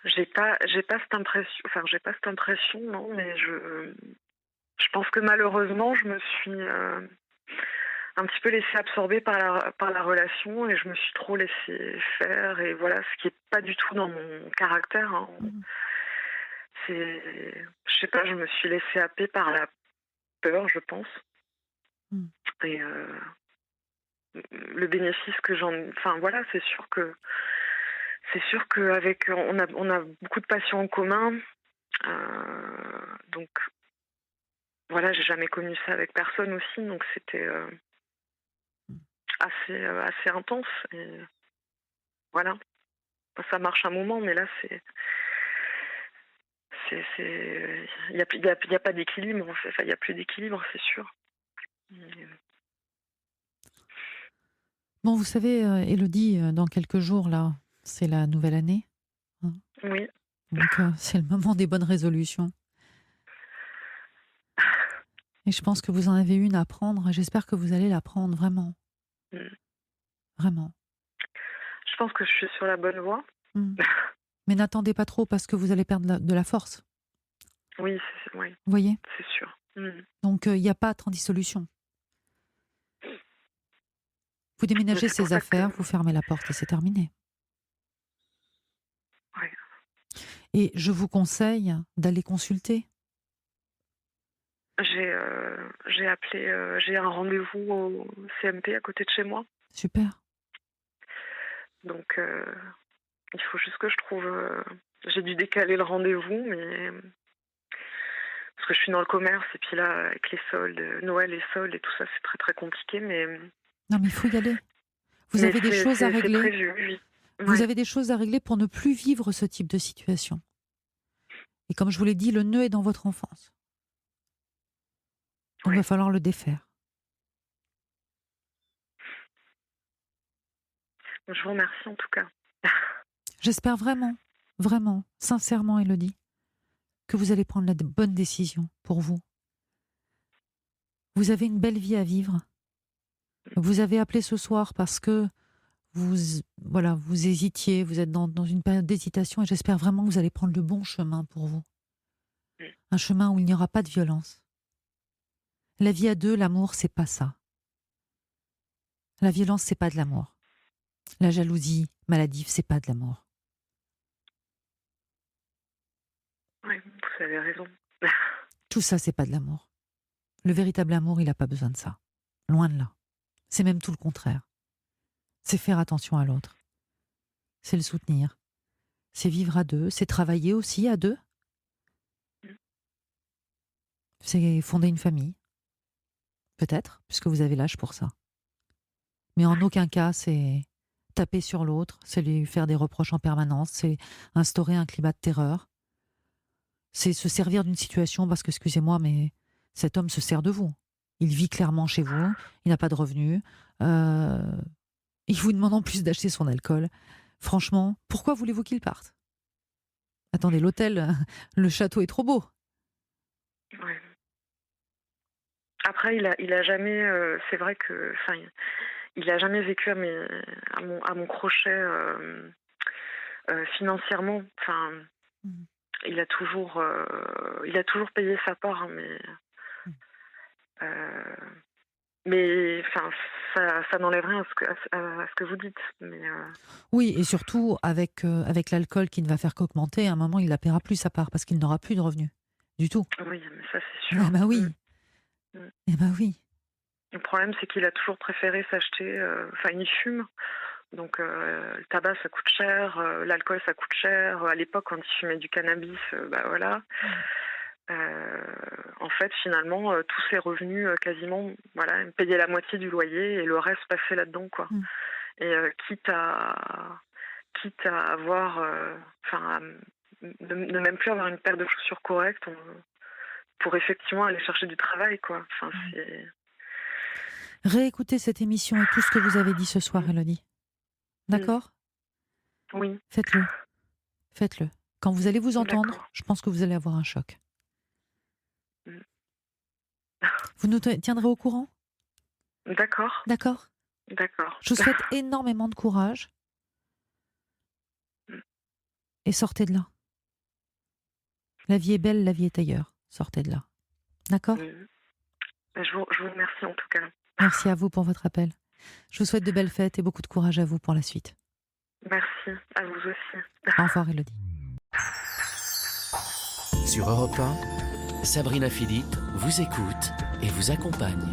J'ai pas cette impression, enfin j'ai pas cette impression, non, mais je pense que malheureusement je me suis un petit peu laissée absorber par la relation, et je me suis trop laissée faire, et voilà, ce qui est pas du tout dans mon caractère, hein. Mhm. Je sais pas, je me suis laissée happer par la peur, je pense, Mhm. et le bénéfice que enfin voilà, c'est sûr qu'avec on a beaucoup de passions en commun, donc voilà, j'ai jamais connu ça avec personne aussi, donc c'était assez intense, et voilà. Ça marche un moment, mais là il y a pas d'équilibre, en fait. Enfin, il y a plus d'équilibre, c'est sûr. Mais, Bon, vous savez, Élodie, dans quelques jours, là, c'est la nouvelle année, hein. oui. Donc, c'est le moment des bonnes résolutions. Et je pense que vous en avez une à prendre. J'espère que vous allez la prendre, vraiment. Mm. Vraiment. Je pense que je suis sur la bonne voie. Mm. Mais n'attendez pas trop parce que vous allez perdre de la force. Oui, oui, Vous voyez? c'est sûr. Mm. Donc, il n'y a pas 36 solutions. Vous déménagez C'est pour ses ça que affaires, vous fermez la porte et c'est terminé. ouais. Et je vous conseille d'aller consulter. J'ai appelé, j'ai un rendez-vous au CMP à côté de chez moi. Super. Donc, il faut juste que je trouve. J'ai dû décaler le rendez-vous, mais parce que je suis dans le commerce, et puis là, avec les soldes, Noël et soldes et tout ça, c'est très très compliqué. Non, mais il faut y aller. Vous avez des choses à C'est régler. prévu, oui. Vous Ouais, avez des choses à régler pour ne plus vivre ce type de situation. Et comme je vous l'ai dit, le nœud est dans votre enfance. Donc, il ouais. va falloir le défaire. Je vous remercie en tout cas. J'espère vraiment, vraiment, sincèrement, Élodie, que vous allez prendre la bonne décision pour vous. Vous avez une belle vie à vivre. Vous avez appelé ce soir parce que voilà, vous hésitiez, vous êtes dans une période d'hésitation, et j'espère vraiment que vous allez prendre le bon chemin pour vous. Un chemin où il n'y aura pas de violence. La vie à deux, l'amour, c'est pas ça. La violence, c'est pas de l'amour. La jalousie maladive, c'est pas de l'amour. Oui, vous avez raison. Tout ça, c'est pas de l'amour. Le véritable amour, il n'a pas besoin de ça. Loin de là. C'est même tout le contraire. C'est faire attention à l'autre. C'est le soutenir. C'est vivre à deux. C'est travailler aussi à deux. C'est fonder une famille. Peut-être, puisque vous avez l'âge pour ça. Mais en aucun cas, c'est taper sur l'autre, c'est lui faire des reproches en permanence, c'est instaurer un climat de terreur. C'est se servir d'une situation parce que, excusez-moi, mais cet homme se sert de vous. Il vit clairement chez vous, il n'a pas de revenus, il vous demande en plus d'acheter son alcool. Franchement, pourquoi voulez-vous qu'il parte? Attendez, l'hôtel, le château est trop beau. Ouais. Après, il a jamais, c'est vrai que, enfin, il a jamais vécu à mon crochet financièrement. Enfin, Mmh. il a toujours payé sa part, hein, Mmh. euh, mais enfin, ça n'enlève rien à ce que vous dites. Mais Oui, et surtout avec l'alcool qui ne va faire qu'augmenter, à un moment, il la paiera plus sa part parce qu'il n'aura plus de revenus du tout. oui, mais ça c'est Eh sûr. bah Mm, oui, mm. eh bah oui. Le problème, c'est qu'il a toujours préféré s'acheter. Enfin, il fume. Donc, le tabac, ça coûte cher, l'alcool, ça coûte cher. À l'époque, quand il fumait du cannabis, bah voilà. Mmh. En fait, finalement, tous ses revenus, quasiment, voilà, il me payait la moitié du loyer et le reste passait là-dedans, quoi. Mmh. Et quitte à avoir, enfin, ne même plus avoir une paire de chaussures correcte pour effectivement aller chercher du travail, quoi. Enfin, Mmh. c'est. Réécoutez cette émission et tout ce que vous avez dit ce soir, Mm, Élodie. mm. D'accord? Oui, Faites-le, faites-le. Quand vous allez vous entendre, d'accord. je pense que vous allez avoir un choc. Mm. Vous nous tiendrez au courant? D'accord, D'accord? d'accord. Je vous souhaite énormément de courage Mm. et sortez de là. La vie est belle, la vie est ailleurs. Sortez de là. D'accord? Mm. Je vous remercie en tout cas. Merci à vous pour votre appel. Je vous souhaite de belles fêtes et beaucoup de courage à vous pour la suite. Merci, à vous aussi. Au revoir, Élodie. Sur Europe 1, Sabrina Philippe vous écoute et vous accompagne.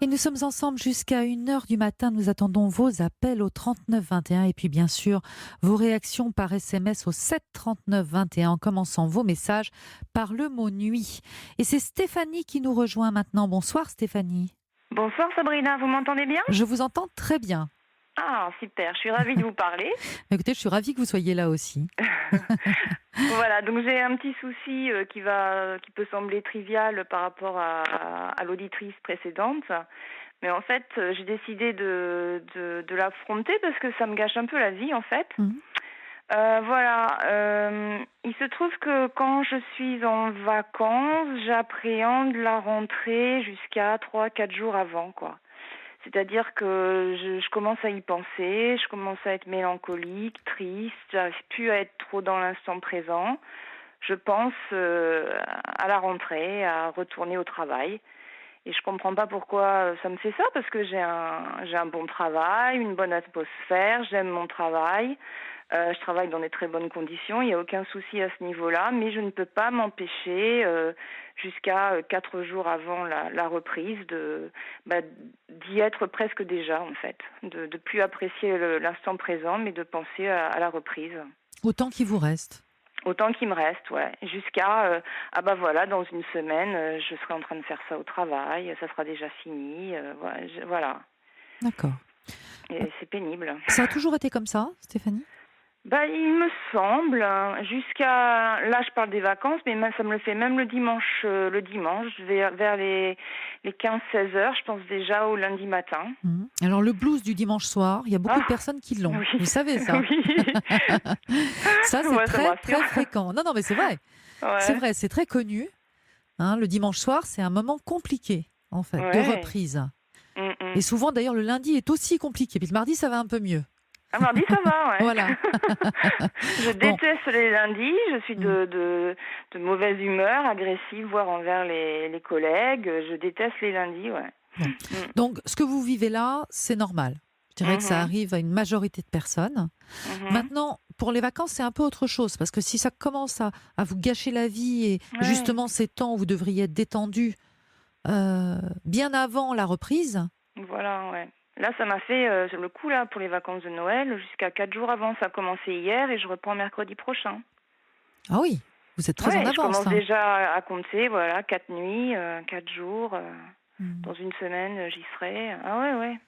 Et nous sommes ensemble jusqu'à 1h du matin. Nous attendons vos appels au 39 21 et puis bien sûr vos réactions par SMS au 7 39 21 en commençant vos messages par le mot nuit. Et c'est Stéphanie qui nous rejoint maintenant. Bonsoir Stéphanie. Bonsoir Sabrina, vous m'entendez bien? Je vous entends très bien. Ah super, je suis ravie de vous parler. Écoutez, je suis ravie que vous soyez là aussi. Voilà, donc j'ai un petit souci qui peut sembler trivial par rapport à l'auditrice précédente. Mais en fait, j'ai décidé de l'affronter parce que ça me gâche un peu la vie en fait. Mhm. Il se trouve que quand je suis en vacances, j'appréhende la rentrée jusqu'à 3-4 jours avant, quoi. C'est-à-dire que je commence à y penser, je commence à être mélancolique, triste, j'arrive plus à être trop dans l'instant présent. Je pense à la rentrée, à retourner au travail. Et je comprends pas pourquoi ça me fait ça, parce que j'ai un bon travail, une bonne atmosphère, j'aime mon travail. Je travaille dans des très bonnes conditions, il n'y a aucun souci à ce niveau-là, mais je ne peux pas m'empêcher, jusqu'à 4 jours avant la reprise, d'y être presque déjà, en fait. De plus apprécier l'instant présent, mais de penser à la reprise. Autant qu'il vous reste. Autant qu'il me reste, ouais. Jusqu'à, dans une semaine, je serai en train de faire ça au travail, ça sera déjà fini, voilà. D'accord. Et c'est pénible. Ça a toujours été comme ça, Stéphanie? Il me semble, jusqu'à là je parle des vacances, mais ça me le fait même le dimanche, vers les 15-16 heures, je pense déjà au lundi matin. Mhm. Alors le blues du dimanche soir, il y a beaucoup de Ah, personnes qui l'ont. oui. Vous savez ça? Oui. Ça, c'est Ouais, ça me très, rassure. très fréquent. Non, mais c'est vrai. C'est Ouais. vrai, c'est très connu. Hein, le dimanche soir, c'est un moment compliqué, en fait, de Ouais. reprise. Mm. Et souvent, d'ailleurs, le lundi est aussi compliqué. Puis le mardi, ça va un peu mieux. Mardi, ça va, ouais. Voilà. Je Bon. déteste les lundis, je suis de mauvaise humeur, agressive, voire envers les collègues. Je déteste les lundis, ouais. Bon. Mm. Donc, ce que vous vivez là, c'est normal. Je dirais que ça Mhm. arrive à une majorité de personnes. Mhm. Maintenant, pour les vacances, c'est un peu autre chose. Parce que si ça commence à vous gâcher la vie et Ouais. justement ces temps où vous devriez être détendu bien avant la reprise, Voilà, ouais. Là, ça m'a fait le coup là pour les vacances de Noël jusqu'à 4 jours avant. Ça a commencé hier et je reprends mercredi prochain. ah oui, vous êtes très en Ouais, je avance. commence Hein. déjà à compter, voilà, 4 nuits, 4 jours. Hmm. Dans une semaine, j'y serai. Ah ouais, ouais.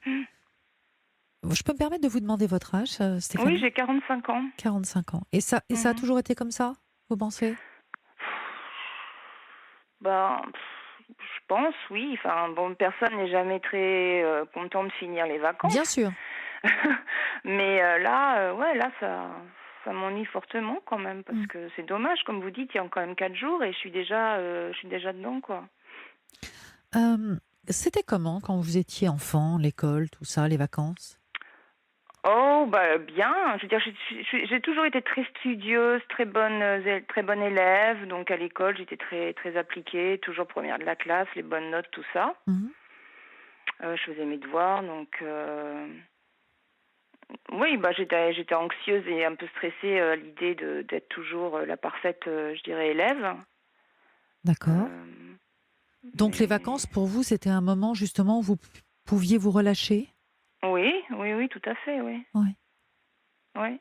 Je peux me permettre de vous demander votre âge, Stéphanie? Oui, j'ai 45 ans. 45 ans. Et ça a Mhm. toujours été comme ça, vous pensez? Je pense, oui. Enfin, bon, personne n'est jamais très content de finir les vacances. Bien sûr. Mais là, ouais, là, ça, ça m'ennuie fortement quand même, parce que c'est dommage, comme vous dites, il y a quand même 4 jours et je suis déjà dedans, quoi. C'était comment quand vous étiez enfant, l'école, tout ça, les vacances? Oh, bah bien. Je veux dire, j'ai toujours été très studieuse, très bonne élève. Donc à l'école, j'étais très très appliquée, toujours première de la classe, les bonnes notes, tout ça. Mhm. Je faisais mes devoirs, donc oui, bah j'étais anxieuse et un peu stressée à l'idée d'être toujours la parfaite, je dirais, élève. D'accord. Euh, Donc les mais- vacances, pour vous, c'était un moment justement où vous pouviez vous relâcher? Oui, tout à fait, oui. Ouais. Oui.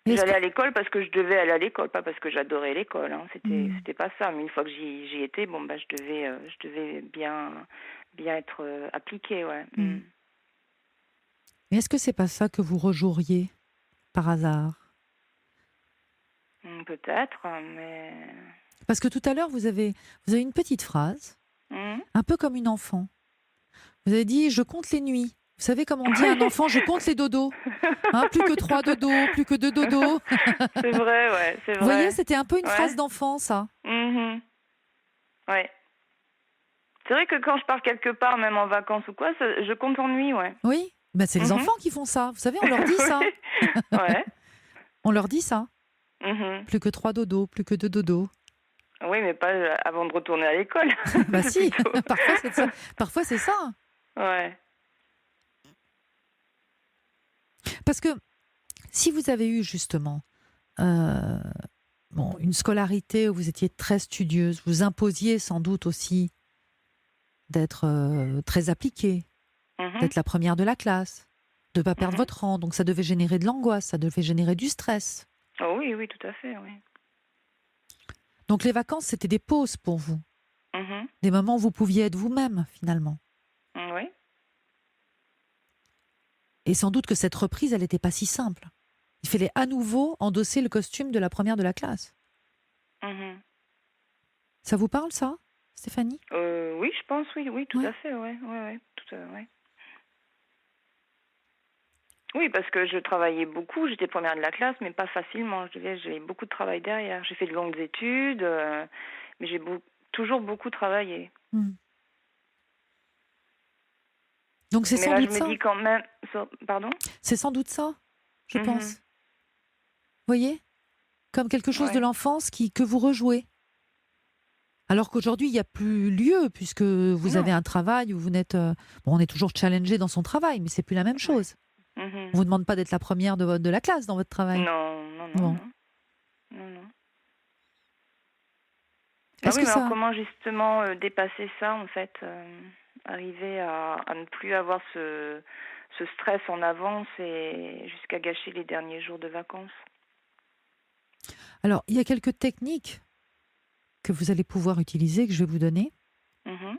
Et est-ce J'allais que- à l'école parce que je devais aller à l'école, pas parce que j'adorais l'école. Hein. Hmm. C'était pas ça. Mais une fois que j'y étais, bon bah je devais bien être appliquée, ouais. Hmm. Mais est-ce que c'est pas ça que vous rejoueriez par hasard? Peut-être, mais Parce que tout à l'heure, vous avez une petite phrase, Hmm. un peu comme une enfant. Vous avez dit, je compte les nuits. Vous savez comment on dit à un enfant, je compte les dodos. Hein, plus que 3 dodos, plus que 2 dodos. C'est vrai, ouais, c'est Vous voyez, vrai. c'était un peu une Ouais. phrase d'enfant, ça. Mhm. Ouais. C'est vrai que quand je pars quelque part, même en vacances ou quoi, je compte en nuit, ouais. Oui, ben, c'est les Mhm. enfants qui font ça. Vous savez, on leur dit ça. Ouais. On leur dit ça. Mhm. Plus que 3 dodos, plus que 2 dodos. Oui, mais pas avant de retourner à l'école. Bah si, Plutôt. parfois c'est ça. Parfois c'est ça. Ouais. Parce que si vous avez eu justement euh, une scolarité où vous étiez très studieuse, vous imposiez sans doute aussi d'être très appliquée, Mhm. d'être la première de la classe, de ne pas perdre Mhm. votre rang. Donc ça devait générer de l'angoisse, ça devait générer du stress. Oh oui, tout à fait, oui. Donc les vacances, c'était des pauses pour vous. Mhm. Des moments où vous pouviez être vous-même finalement. Oui. Et sans doute que cette reprise, elle n'était pas si simple. Il fallait à nouveau endosser le costume de la première de la classe. Mhm. Ça vous parle, ça, Stéphanie? Oui, je pense, oui, tout Ouais. à fait, ouais, ouais. Oui, parce que je travaillais beaucoup, j'étais première de la classe, mais pas facilement. J'ai beaucoup de travail derrière. J'ai fait de longues études, mais j'ai toujours beaucoup travaillé. Hmm. Donc c'est Mais sans là, doute je me ça. dis quand même... Pardon? C'est sans doute ça, je Mhm. pense. Vous voyez? Comme quelque chose de Ouais. l'enfance que vous rejouez. Alors qu'aujourd'hui, il n'y a plus lieu, puisque vous Non. avez un travail où vous n'êtes... bon, on est toujours challengé dans son travail, mais c'est plus la même chose. Mhm. On vous demande pas d'être la première de la classe dans votre travail. Non. Bon. Non. Ah Est-ce oui, que mais alors ça... comment justement dépasser ça, en fait, arriver à ne plus avoir ce stress en avance et jusqu'à gâcher les derniers jours de vacances? Alors, il y a quelques techniques que vous allez pouvoir utiliser, que je vais vous donner, Mhm.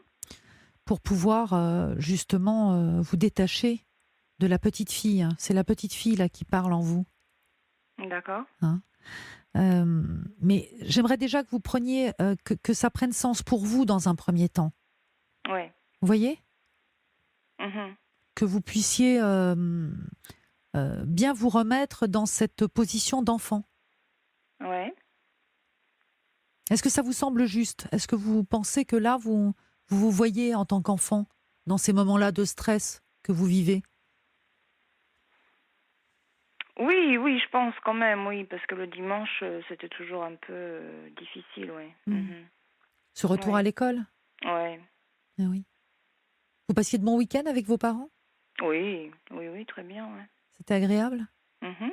pour pouvoir justement vous détacher de la petite fille. Hein. C'est la petite fille là qui parle en vous. D'accord. Mais j'aimerais déjà que vous preniez, que ça prenne sens pour vous dans un premier temps. Ouais. Vous voyez? Mhm. Que vous puissiez bien vous remettre dans cette position d'enfant. Ouais. Est-ce que ça vous semble juste? Est-ce que vous pensez que là, vous voyez en tant qu'enfant dans ces moments-là de stress que vous vivez? Oui, je pense quand même, oui, parce que le dimanche, c'était toujours un peu difficile, oui. Ce retour Ouais. à l'école? Ouais. Ah oui. Vous passiez de bons week-ends avec vos parents? Oui, très bien, ouais. C'était agréable? Mhm.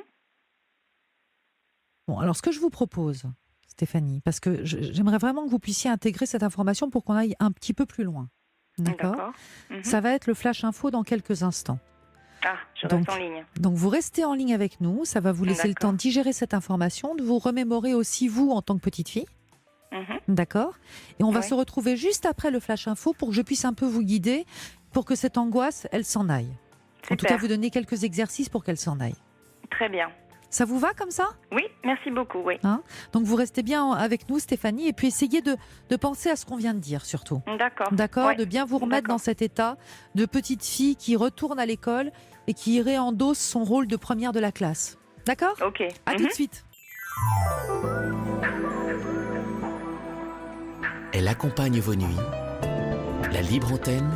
Bon, alors ce que je vous propose, Stéphanie, parce que j'aimerais vraiment que vous puissiez intégrer cette information pour qu'on aille un petit peu plus loin. D'accord? Mhm. Ça va être le flash info dans quelques instants. Ah, je Donc, reste en ligne. Donc vous restez en ligne avec nous, ça va vous laisser le D'accord. temps de digérer cette information, de vous remémorer aussi vous en tant que petite fille. Mhm. D'accord? Et on va Ouais. se retrouver juste après le flash info pour que je puisse un peu vous guider, pour que cette angoisse, elle s'en aille. En tout Super. cas, vous donner quelques exercices pour qu'elle s'en aille. Très bien. Ça vous va comme ça? Oui, merci beaucoup, oui. Donc vous restez bien avec nous, Stéphanie, et puis essayez de penser à ce qu'on vient de dire surtout. D'accord. D'accord? Ouais. De bien vous remettre D'accord. dans cet état de petite fille qui retourne à l'école et qui réendosse son rôle de première de la classe. D'accord ? Ok. À tout de suite. Elle accompagne vos nuits. La libre antenne,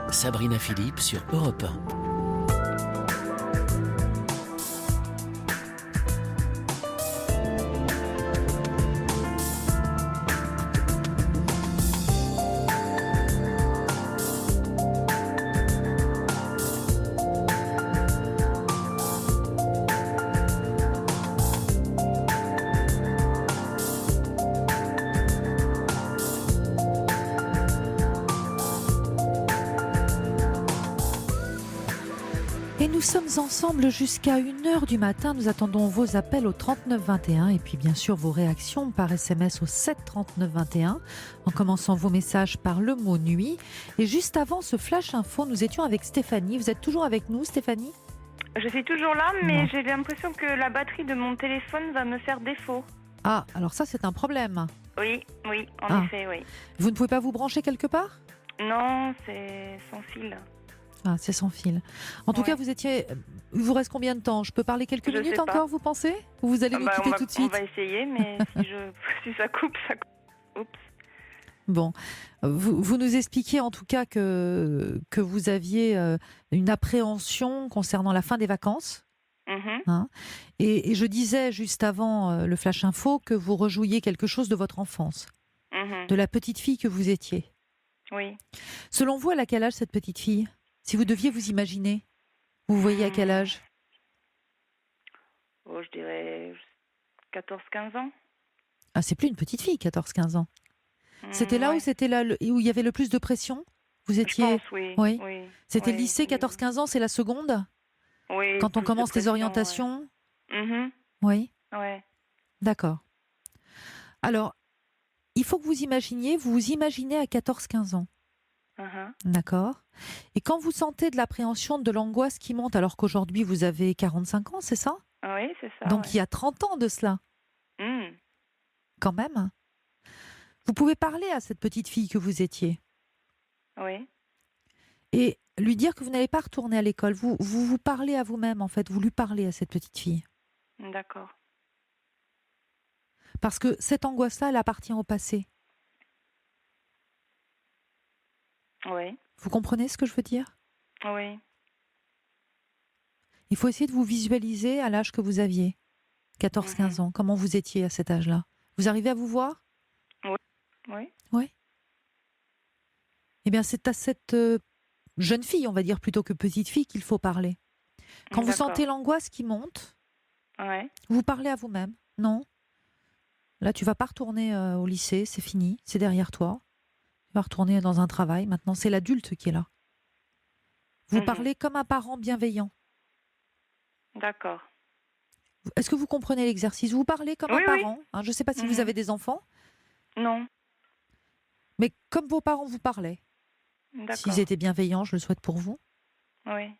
Sabrina Philippe sur Europe 1. Et nous sommes ensemble jusqu'à 1h du matin. Nous attendons vos appels au 39 21 et puis bien sûr vos réactions par SMS au 7 39 21 en commençant vos messages par le mot nuit. Et juste avant ce flash info, nous étions avec Stéphanie. Vous êtes toujours avec nous, Stéphanie ? Je suis toujours là, mais Non. j'ai l'impression que la batterie de mon téléphone va me faire défaut. Ah, alors ça c'est un problème. Oui, en effet, oui. Vous ne pouvez pas vous brancher quelque part ? Non, c'est sans fil. Ah, c'est sans fil. En tout Ouais. cas, il vous reste combien de temps ? Je peux parler quelques Je minutes sais pas. encore, vous pensez ? Ou vous allez nous quitter tout de On suite ? va essayer, mais si ça coupe, ça coupe. Oups. Bon, vous nous expliquiez en tout cas que vous aviez une appréhension concernant la fin des vacances. Mhm. Et je disais juste avant le Flash Info que vous rejouiez quelque chose de votre enfance, Mhm. de la petite fille que vous étiez. Oui. Selon vous, elle a quel âge cette petite fille ? Si vous deviez vous imaginer, vous voyez à quel âge ? Oh, je dirais 14-15 ans. Ah, c'est plus une petite fille, 14-15 ans. C'était là Ouais. où c'était là où il y avait le plus de pression ? Vous Je étiez... pense, oui. Oui. Oui. C'était Oui, le lycée, oui. 14-15 ans, c'est la seconde ? Oui, Quand on plus de commence les pression, orientations ? ouais. Mhm. Oui, Ouais. d'accord. Alors, il faut que vous vous imaginez à 14-15 ans, Mhm. d'accord ? Et quand vous sentez de l'appréhension, de l'angoisse qui monte, alors qu'aujourd'hui vous avez 45 ans, c'est ça ? Oui, c'est ça. Donc il y a 30 ans de cela, ouais. quand même. Vous pouvez parler à cette petite fille que vous étiez Oui. et lui dire que vous n'allez pas retourner à l'école. Vous parlez à vous-même, en fait, vous lui parlez à cette petite fille. D'accord. Parce que cette angoisse-là, elle appartient au passé. Oui. Vous comprenez ce que je veux dire ? Oui. Il faut essayer de vous visualiser à l'âge que vous aviez, 14-15 ans, comment vous étiez à cet âge-là. Vous arrivez à vous voir ? Oui. Oui. Eh bien, c'est à cette jeune fille, on va dire plutôt que petite fille, qu'il faut parler. Quand vous D'accord. sentez l'angoisse qui monte, Ouais. vous parlez à vous-même. Non, là, tu vas pas retourner au lycée, c'est fini, c'est derrière toi. Tu vas retourner dans un travail. Maintenant, c'est l'adulte qui est là. Vous Mhm. parlez comme un parent bienveillant. D'accord. Est-ce que vous comprenez l'exercice ? Vous parlez comme Oui, un oui. parent. Hein, je ne sais pas si vous Mhm. avez des enfants, Non. mais comme vos parents vous parlaient. D'accord. S'ils étaient bienveillants, je le souhaite pour vous. Oui.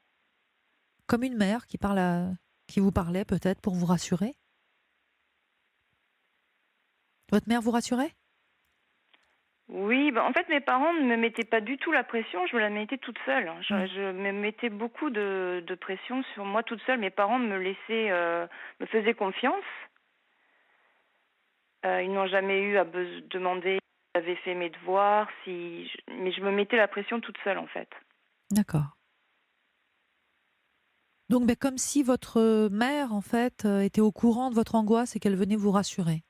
Comme une mère qui vous parlait peut-être pour vous rassurer. Votre mère vous rassurait ? Oui, en fait, mes parents ne me mettaient pas du tout la pression, je me la mettais toute seule. Je me mettais beaucoup de pression sur moi toute seule. Mes parents me faisaient confiance. Ils n'ont jamais eu à demander si j'avais fait mes devoirs, mais je me mettais la pression toute seule, en fait. D'accord. Donc, comme si votre mère, en fait, était au courant de votre angoisse et qu'elle venait vous rassurer.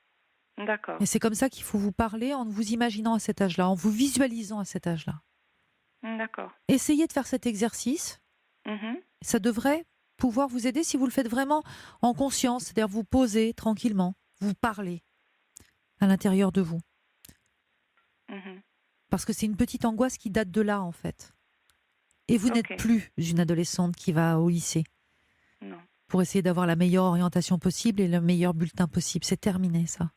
D'accord. Et c'est comme ça qu'il faut vous parler en vous imaginant à cet âge-là, en vous visualisant à cet âge-là. D'accord. Essayez de faire cet exercice. Mhm. Ça devrait pouvoir vous aider si vous le faites vraiment en conscience, c'est-à-dire vous posez tranquillement, vous parlez à l'intérieur de vous. Mhm. Parce que c'est une petite angoisse qui date de là, en fait. Et vous n'êtes Ok. plus une adolescente qui va au lycée Non. pour essayer d'avoir la meilleure orientation possible et le meilleur bulletin possible. C'est terminé, ça.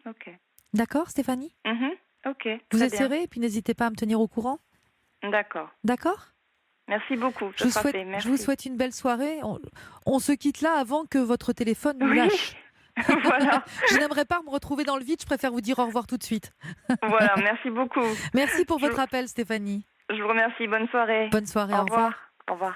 Ok. D'accord, Stéphanie ? Mhm. Ok. Vous très essayerez et puis n'hésitez pas à me tenir au courant. bien. D'accord. D'accord ? Merci beaucoup. Je Merci. vous souhaite une belle soirée. On se quitte là avant que votre téléphone nous Oui. lâche. Voilà. Je n'aimerais pas me retrouver dans le vide, je préfère vous dire au revoir tout de suite. Voilà. Merci beaucoup. Merci pour Je- votre appel, Stéphanie. Je vous remercie. Bonne soirée. Bonne soirée, Au au revoir. revoir. Au revoir.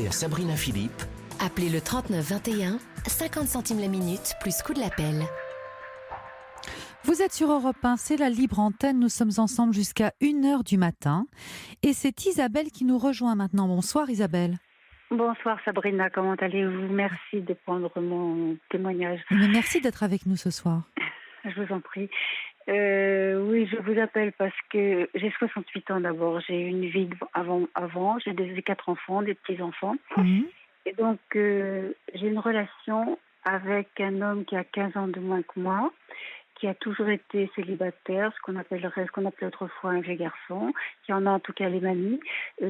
à Sabrina Philippe. Appelez le 39 21, 50 centimes la minute, plus coût de l'appel. Vous êtes sur Europe 1, c'est la libre antenne. Nous sommes ensemble jusqu'à 1h du matin. Et c'est Isabelle qui nous rejoint maintenant. Bonsoir Isabelle. Bonsoir Sabrina, comment allez-vous? Merci de prendre mon témoignage. Mais merci d'être avec nous ce soir. Je vous en prie. Oui, je vous appelle parce que j'ai 68 ans d'abord. J'ai eu une vie avant. J'ai des 4 enfants, des petits-enfants. Et donc, j'ai une relation avec un homme qui a 15 ans de moins que moi, qui a toujours été célibataire, ce qu'on appelait autrefois un vieux garçon, qui en a en tout cas les manies.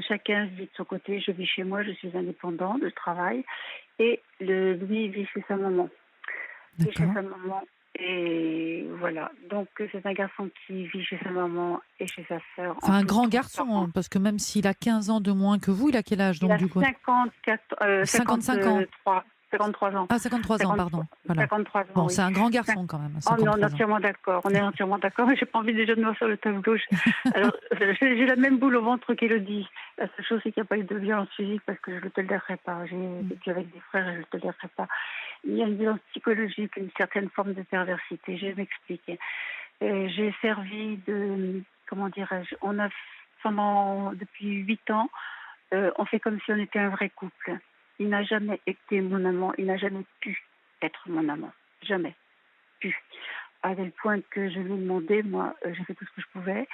Chacun vit de son côté, je vis chez moi, je suis indépendante, je travaille, et lui vit chez sa maman. Vit chez sa maman, et voilà. Donc c'est un garçon qui vit chez sa maman et chez sa sœur. Enfin, un grand garçon, hein, parce que même s'il a 15 ans de moins que vous, il a quel âge donc, du coup? 55 ans. 53 ans. Ah, 53 ans, pardon. Voilà. 53 ans, bon, oui. c'est un grand garçon quand même. Oh, on est entièrement d'accord. On est entièrement d'accord, mais j'ai pas envie déjà de me sur le tableau. Alors, j'ai la même boule au ventre qu'Élodie. La seule chose, c'est qu'il n'y a pas eu de violence physique parce que je ne tolérerai pas. J'ai vécu avec des frères et je ne tolérerai pas. Il y a une violence psychologique, une certaine forme de perversité. Je vais m'expliquer. J'ai servi de, comment dirais-je, depuis 8 ans, on fait comme si on était un vrai couple. Il n'a jamais été mon amant, il n'a jamais pu être mon amant. Jamais pu. À tel point que je lui ai demandé, moi, j'ai fait tout ce que je pouvais,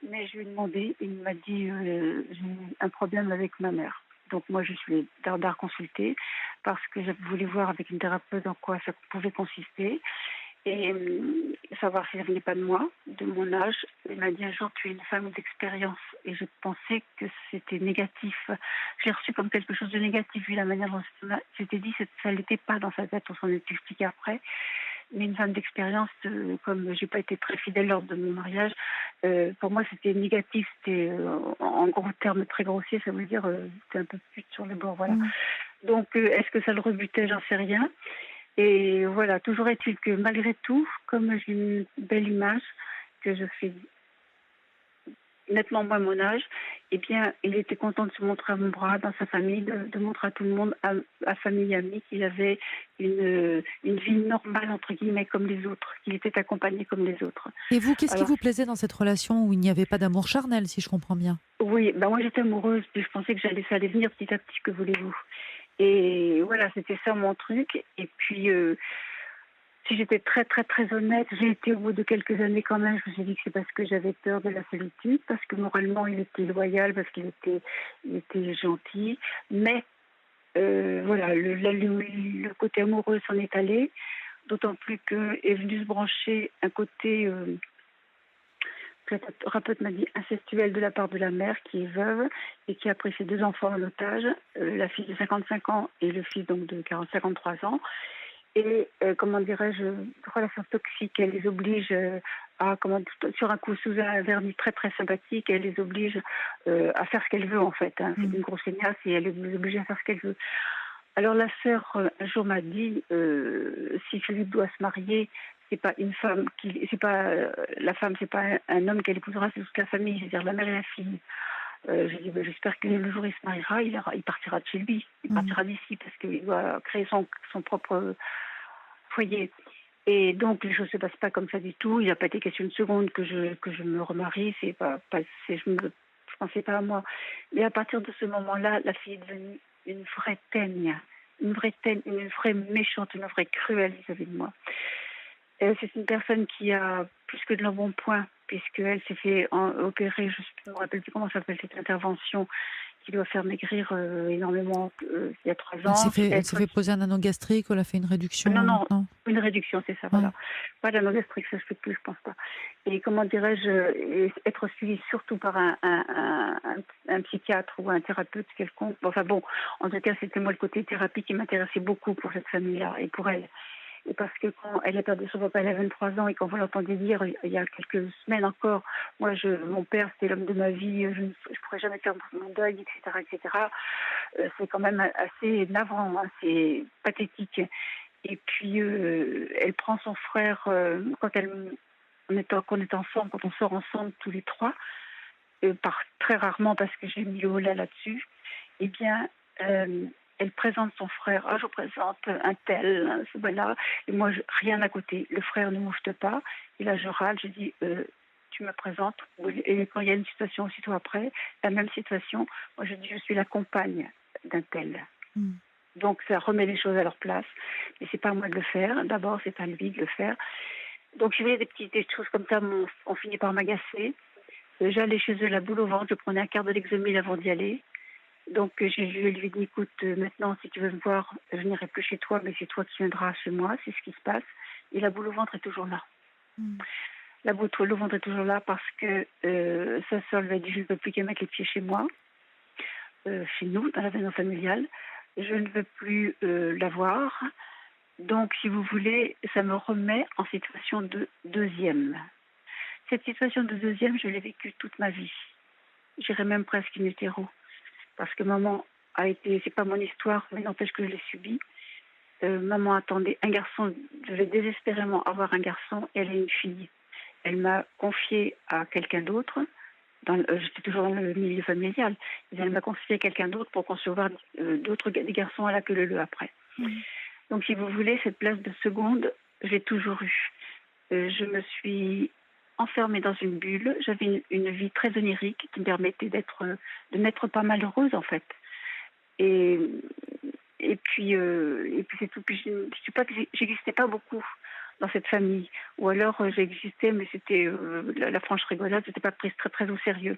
mais je lui ai demandé, il m'a dit, j'ai un problème avec ma mère. Donc moi, je suis d'art consulter parce que je voulais voir avec une thérapeute en quoi ça pouvait consister et savoir si ça venait pas de moi, de mon âge. Il m'a dit un jour, tu es une femme d'expérience. Et je pensais que c'était négatif. J'ai reçu comme quelque chose de négatif, vu la manière dont c'était dit, ça ne l'était pas dans sa tête, on s'en est expliqué après. Mais une femme d'expérience, comme j'ai pas été très fidèle lors de mon mariage, pour moi c'était négatif, c'était en gros termes très grossiers, ça veut dire c'était un peu pute sur le bord, voilà. Donc est-ce que ça le rebutait, j'en sais rien. Et voilà, toujours est-il que malgré tout, comme j'ai une belle image, que je fais nettement moins mon âge, eh bien, il était content de se montrer à mon bras, dans sa famille, de montrer à tout le monde, à famille et amis, qu'il avait une vie normale, entre guillemets, comme les autres, qu'il était accompagné comme les autres. Et vous, qu'est-ce qui vous plaisait dans cette relation où il n'y avait pas d'amour charnel, si je comprends bien? Oui, moi j'étais amoureuse, puis je pensais que ça allait venir petit à petit, que voulez-vous. Et voilà, c'était ça mon truc. Et puis, si j'étais très, très, très honnête, j'ai été au bout de quelques années quand même, je me suis dit que c'est parce que j'avais peur de la solitude, parce que moralement, il était loyal, parce qu'il était gentil. Mais, voilà, le côté amoureux s'en est allé, d'autant plus qu'est venu se brancher un côté... Le thérapeute m'a dit incestuel de la part de la mère qui est veuve et qui a pris ses 2 enfants en otage, la fille de 55 ans et le fils donc de 53 ans. Et comment dirais-je, relation toxique, elle les oblige sur un coup sous un vernis très très sympathique, elle les oblige à faire ce qu'elle veut en fait. C'est une grosse feignasse et elle les oblige à faire ce qu'elle veut. Alors la sœur un jour m'a dit si Philippe doit se marier, c'est pas une femme la femme, c'est pas un homme qu'elle épousera, c'est toute la famille, c'est-à-dire la mère et la fille. J'ai dit j'espère que le jour où il se mariera, il partira de chez lui, il partira d'ici parce qu'il doit créer son propre foyer. Et donc les choses se passent pas comme ça du tout. Il n'a pas été question une seconde que je me remarie. Je pensais pas à moi. Mais à partir de ce moment-là, la fille est devenue une vraie teigne, une vraie méchante, une vraie cruelle vis-à-vis de moi. C'est une personne qui a plus que de l'embonpoint, puisqu'elle s'est fait opérer, je ne me rappelle plus comment s'appelle cette intervention, qui doit faire maigrir énormément il y a 3 ans. Elle s'est fait poser un anneau gastrique, elle a fait une réduction? Non, une réduction, c'est ça, voilà. Pas d'anneau gastrique, ça se fait plus, je pense pas. Et comment dirais-je, être suivi surtout par un psychiatre ou un thérapeute quelconque. Enfin bon, en tout cas, c'était moi le côté thérapie qui m'intéressait beaucoup pour cette famille-là et pour elle. Et parce que quand elle a perdu son papa, elle a 23 ans, et quand vous l'entendez dire, il y a quelques semaines encore, mon père, c'était l'homme de ma vie, je ne pourrais jamais faire mon deuil, etc. C'est quand même assez navrant, c'est pathétique. Et puis, elle prend son frère, quand on est ensemble, quand on sort ensemble tous les 3, très rarement parce que j'ai mis le holà là-dessus, eh bien, elle présente son frère. Ah, je vous présente un tel, hein, voilà. Et moi, rien à côté. Le frère ne moufte pas. Et là, je râle, je dis, tu me présentes. Et quand il y a une situation aussitôt après, la même situation, moi, je dis, je suis la compagne d'un tel. Donc, ça remet les choses à leur place. Mais c'est pas à moi de le faire. D'abord, c'est à lui de le faire. Donc, je voyais des choses comme ça, on finit par m'agacer. J'allais chez eux la boule au ventre, je prenais un quart de Lexomil avant d'y aller. Donc, je lui ai dit, écoute, maintenant, si tu veux me voir, je n'irai plus chez toi, mais c'est toi qui viendras chez moi, c'est ce qui se passe. Et la boule au ventre est toujours là. La boule au ventre est toujours là parce que sa sœur lui a dit, je ne veux plus qu'elle mette les pieds chez moi, chez nous, dans la maison familiale. Je ne veux plus la voir. Donc, si vous voulez, ça me remet en situation de deuxième. Cette situation de deuxième, je l'ai vécue toute ma vie. J'irais même presque in utero. Parce que maman a été, c'est pas mon histoire, mais n'empêche que je l'ai subie. Maman attendait un garçon, je devais désespérément avoir un garçon, et elle a une fille. Elle m'a confiée à quelqu'un d'autre, j'étais toujours dans le milieu familial, et elle m'a confiée à quelqu'un d'autre pour concevoir des garçons à la queue leu après. Donc si vous voulez, cette place de seconde, j'ai toujours eu. Je me suis enfermée dans une bulle. J'avais une vie très onirique qui me permettait de n'être pas malheureuse en fait. Et puis c'est tout. Puis je ne sais pas que j'existais pas beaucoup dans cette famille. Ou alors j'existais, mais c'était la franche rigolade. J'étais pas prise très très au sérieux.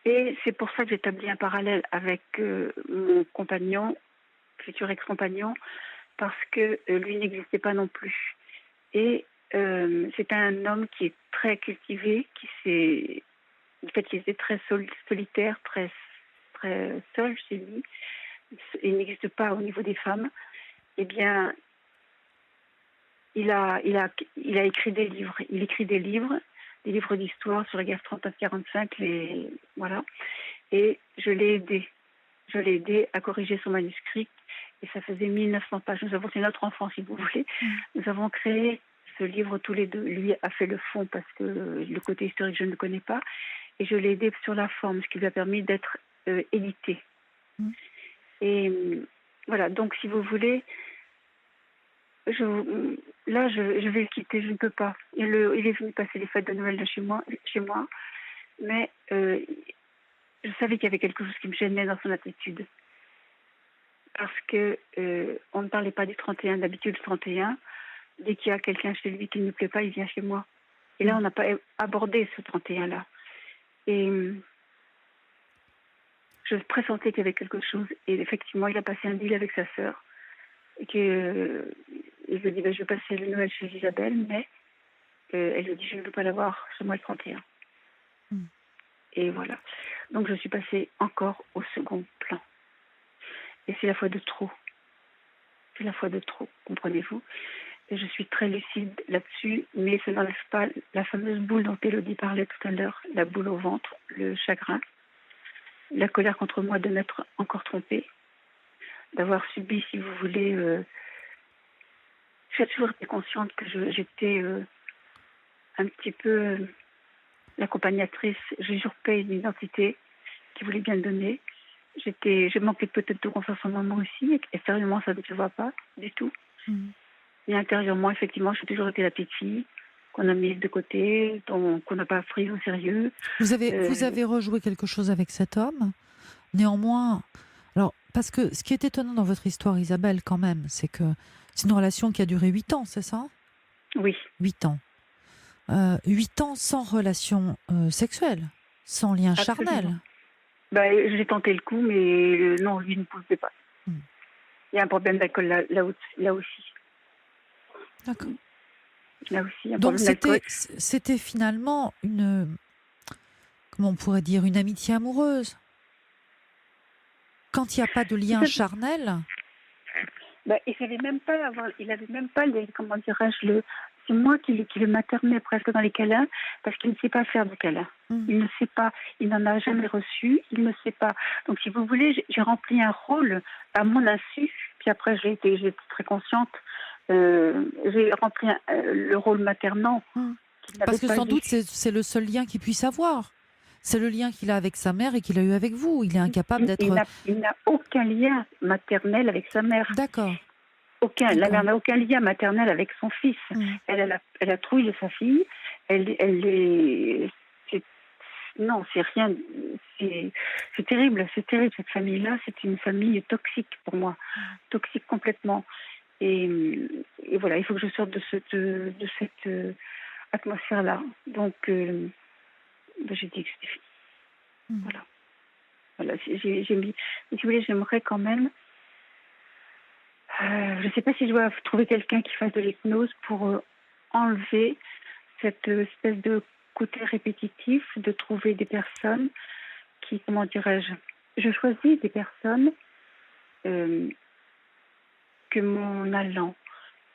Et c'est pour ça que j'établis un parallèle avec mon compagnon, futur ex-compagnon, parce que lui n'existait pas non plus. Et c'est un homme qui est très cultivé, qui était très solitaire, très très seul chez lui. Il n'existe pas au niveau des femmes. Eh bien, il a écrit des livres. Il écrit des livres d'histoire sur la guerre 39-45, voilà. Et je l'ai aidé à corriger son manuscrit. Et ça faisait 1900 pages. C'est notre enfant, si vous voulez. Nous avons créé ce livre tous les deux. Lui a fait le fond parce que le côté historique, je ne le connais pas. Et je l'ai aidé sur la forme, ce qui lui a permis d'être édité. Et voilà, donc si vous voulez, je vais le quitter, je ne peux pas. Il est venu passer les fêtes de Noël chez moi, mais je savais qu'il y avait quelque chose qui me gênait dans son attitude. Parce que on ne parlait pas du 31, d'habitude le 31. Dès qu'il y a quelqu'un chez lui qui ne me plaît pas, il vient chez moi. Et là, on n'a pas abordé ce 31-là. Et je pressentais qu'il y avait quelque chose. Et effectivement, il a passé un deal avec sa sœur. Et que il lui dit, je vais passer le Noël chez Isabelle, mais elle lui dit, je ne veux pas l'avoir chez moi le 31. Et voilà. Donc, je suis passée encore au second plan. Et c'est la fois de trop. C'est la fois de trop, comprenez-vous? Et je suis très lucide là-dessus, mais ça n'enlève pas la fameuse boule dont Élodie parlait tout à l'heure, la boule au ventre, le chagrin, la colère contre moi de m'être encore trompée, d'avoir subi, si vous voulez... J'ai toujours été consciente que j'étais un petit peu l'accompagnatrice. J'ai usurpé une identité qui voulait bien le donner. Je manquais peut-être de confiance en moi aussi, et extérieurement, ça ne se voit pas du tout. Et intérieurement, effectivement, j'ai toujours été la petite fille qu'on a mise de côté, qu'on n'a pas prise au sérieux. Vous avez rejoué quelque chose avec cet homme. Néanmoins, alors, parce que ce qui est étonnant dans votre histoire, Isabelle, quand même, c'est que c'est une relation qui a duré 8 ans, c'est ça? Oui. 8 ans. 8 ans sans relation sexuelle, sans lien Absolument. charnel. J'ai tenté le coup, mais non, lui ne pouvait pas. Il y a un problème d'alcool là aussi. D'accord. Là aussi, un donc problème d'alcool. c'était finalement comment on pourrait dire, une amitié amoureuse. Quand il n'y a pas de lien charnel. Il savait même pas il avait même pas comment dirais-je, c'est moi qui le maternais presque dans les câlins, parce qu'il ne sait pas faire de câlins. Il ne sait pas, il n'en a jamais reçu, il ne sait pas. Donc si vous voulez, j'ai rempli un rôle à mon insu, puis après j'étais très consciente, j'ai rempli le rôle maternant. Parce que sans doute c'est le seul lien qu'il puisse avoir. C'est le lien qu'il a avec sa mère et qu'il a eu avec vous. Il est incapable d'être... Il n'a aucun lien maternel avec sa mère. D'accord. Aucun. La D'accord. mère n'a aucun lien maternel avec son fils. Elle a trouillé sa fille. Elle est... Non, c'est rien. C'est terrible. C'est terrible, cette famille-là. C'est une famille toxique pour moi. Toxique complètement. Et voilà, il faut que je sorte de cette atmosphère-là. Donc, j'ai dit que c'était fini. Voilà, j'ai mis... Si vous voulez, j'aimerais quand même... je ne sais pas si je dois trouver quelqu'un qui fasse de l'hypnose pour enlever cette espèce de côté répétitif, de trouver des personnes qui, comment dirais-je, je choisis des personnes que mon allant,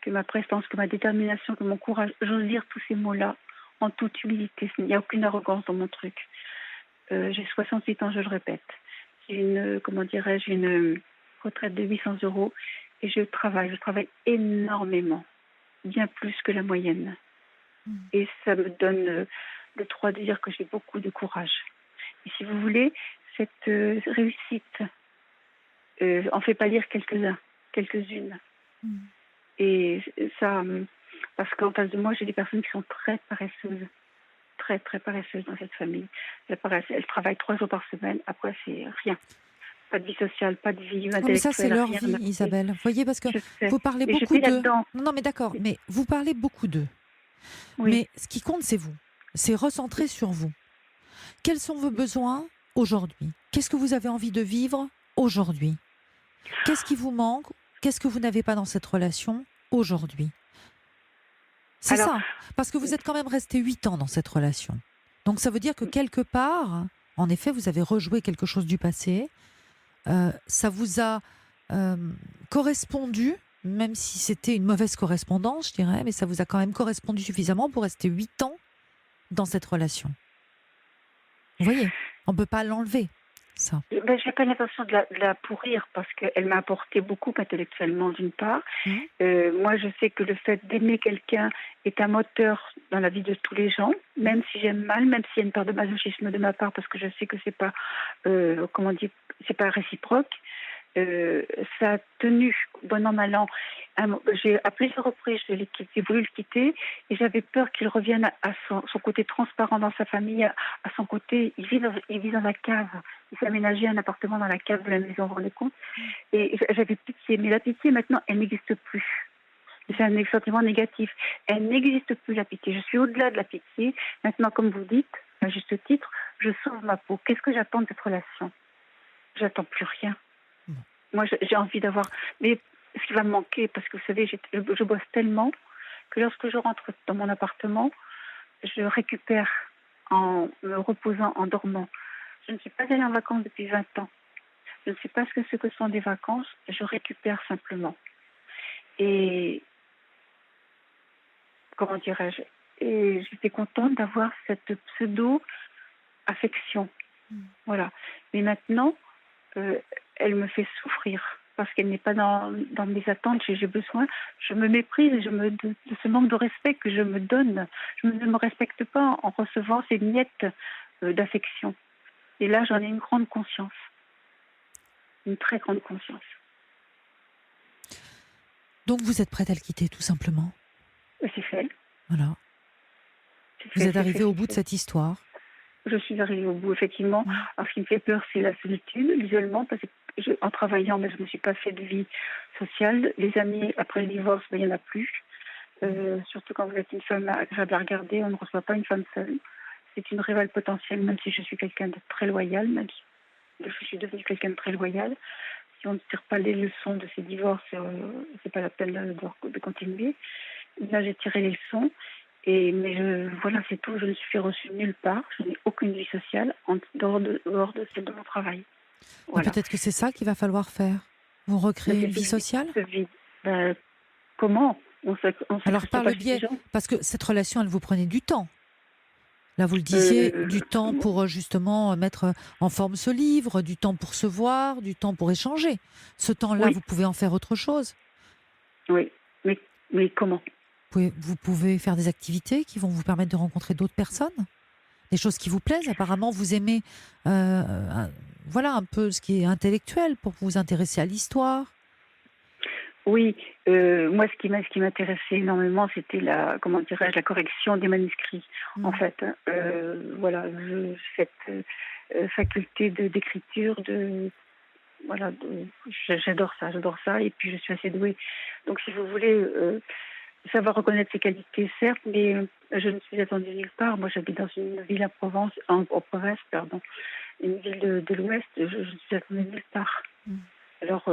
que ma prestance, que ma détermination, que mon courage, j'ose dire tous ces mots-là en toute humilité. Il n'y a aucune arrogance dans mon truc. J'ai 68 ans, je le répète. J'ai une retraite de 800 € et je travaille énormément, bien plus que la moyenne. Et ça me donne le droit de dire que j'ai beaucoup de courage. Et si vous voulez, cette réussite en fait pâlir quelques-unes. Et ça, parce qu'en face de moi, j'ai des personnes qui sont très paresseuses. Très, très paresseuses dans cette famille. Elles travaillent 3 jours par semaine. Après, c'est rien. Pas de vie sociale, pas de vie intellectuelle. Mais ça, c'est leur rien vie, Isabelle. Vous voyez, parce que vous parlez Et je beaucoup suis d'eux. là-dedans. Non, mais d'accord, mais vous parlez beaucoup d'eux. Oui. Mais ce qui compte, c'est vous. C'est recentrer sur vous. Quels sont vos besoins aujourd'hui? Qu'est-ce que vous avez envie de vivre aujourd'hui? Qu'est-ce qui vous manque? Qu'est-ce que vous n'avez pas dans cette relation aujourd'hui? C'est Alors, ça. Parce que vous êtes quand même resté 8 ans dans cette relation. Donc ça veut dire que quelque part, en effet, vous avez rejoué quelque chose du passé. Ça vous a correspondu, même si c'était une mauvaise correspondance, je dirais, mais ça vous a quand même correspondu suffisamment pour rester 8 ans dans cette relation. Vous voyez, on ne peut pas l'enlever, ça. je n'ai pas l'intention de la pourrir parce qu'elle m'a apporté beaucoup intellectuellement d'une part. Moi, je sais que le fait d'aimer quelqu'un est un moteur dans la vie de tous les gens, même si j'aime mal, même s'il y a une part de masochisme de ma part parce que je sais que c'est pas, c'est pas réciproque. Ça a tenu, bon an, mal an. À plusieurs reprises, j'ai voulu le quitter et j'avais peur qu'il revienne à son côté transparent dans sa famille, à son côté. Il vit dans la cave. Il s'est aménagé un appartement dans la cave de la maison, vous vous rendez compte? Et j'avais pitié. Mais la pitié, maintenant, elle n'existe plus. C'est un sentiment négatif. Elle n'existe plus, la pitié. Je suis au-delà de la pitié. Maintenant, comme vous dites, à juste titre, je sauve ma peau. Qu'est-ce que j'attends de cette relation? J'attends plus rien. Moi, j'ai envie d'avoir... Mais ce qui va me manquer, parce que vous savez, je bosse tellement que lorsque je rentre dans mon appartement, je récupère en me reposant, en dormant. Je ne suis pas allée en vacances depuis 20 ans. Je ne sais pas ce que sont des vacances. Je récupère simplement. Et... Comment dirais-je? Et j'étais contente d'avoir cette pseudo-affection. Voilà. Mais maintenant... elle me fait souffrir parce qu'elle n'est pas dans mes attentes. J'ai besoin, je me méprise de ce manque de respect que je me donne. Je ne me respecte pas en recevant ces miettes d'affection. Et là, j'en ai une grande conscience. Une très grande conscience. Donc vous êtes prête à le quitter, tout simplement? C'est fait. Voilà. Vous êtes arrivée au bout de cette histoire. Je suis arrivée au bout, effectivement. Alors, ce qui me fait peur, c'est la solitude, l'isolement, parce que en travaillant, mais je ne me suis pas fait de vie sociale. Les amis, après le divorce, il n'y en a plus. Surtout quand vous êtes une femme agréable à regarder, on ne reçoit pas une femme seule. C'est une rivale potentielle, même si je suis quelqu'un de très loyal, même si je suis devenue quelqu'un de très loyal. Si on ne tire pas les leçons de ces divorces, c'est pas la peine de continuer. Là, j'ai tiré les leçons. Voilà, c'est tout. Je ne suis fait reçue nulle part. Je n'ai aucune vie sociale en dehors de celle de mon travail. Voilà. Peut-être que c'est ça qu'il va falloir faire. Vous recréer une vie sociale? Comment Alors par le biais, parce que cette relation, elle vous prenait du temps. Là, vous le disiez, du temps pour justement mettre en forme ce livre, du temps pour se voir, du temps pour échanger. Ce temps-là, oui. Vous pouvez en faire autre chose. Oui, mais comment? Vous pouvez faire des activités qui vont vous permettre de rencontrer d'autres personnes. des choses qui vous plaisent. Apparemment, vous aimez voilà un peu ce qui est intellectuel pour vous intéresser à l'histoire. Oui, moi, ce qui m'intéressait énormément, c'était la correction des manuscrits, en fait. Voilà, cette faculté d'écriture, voilà, j'adore ça, et puis je suis assez douée. Donc, si vous voulez savoir reconnaître ses qualités, certes, mais je ne suis attendue nulle part. Moi, j'habite dans une ville en province, pardon, une ville de l'Ouest. Je ne suis attendue nulle part. Alors,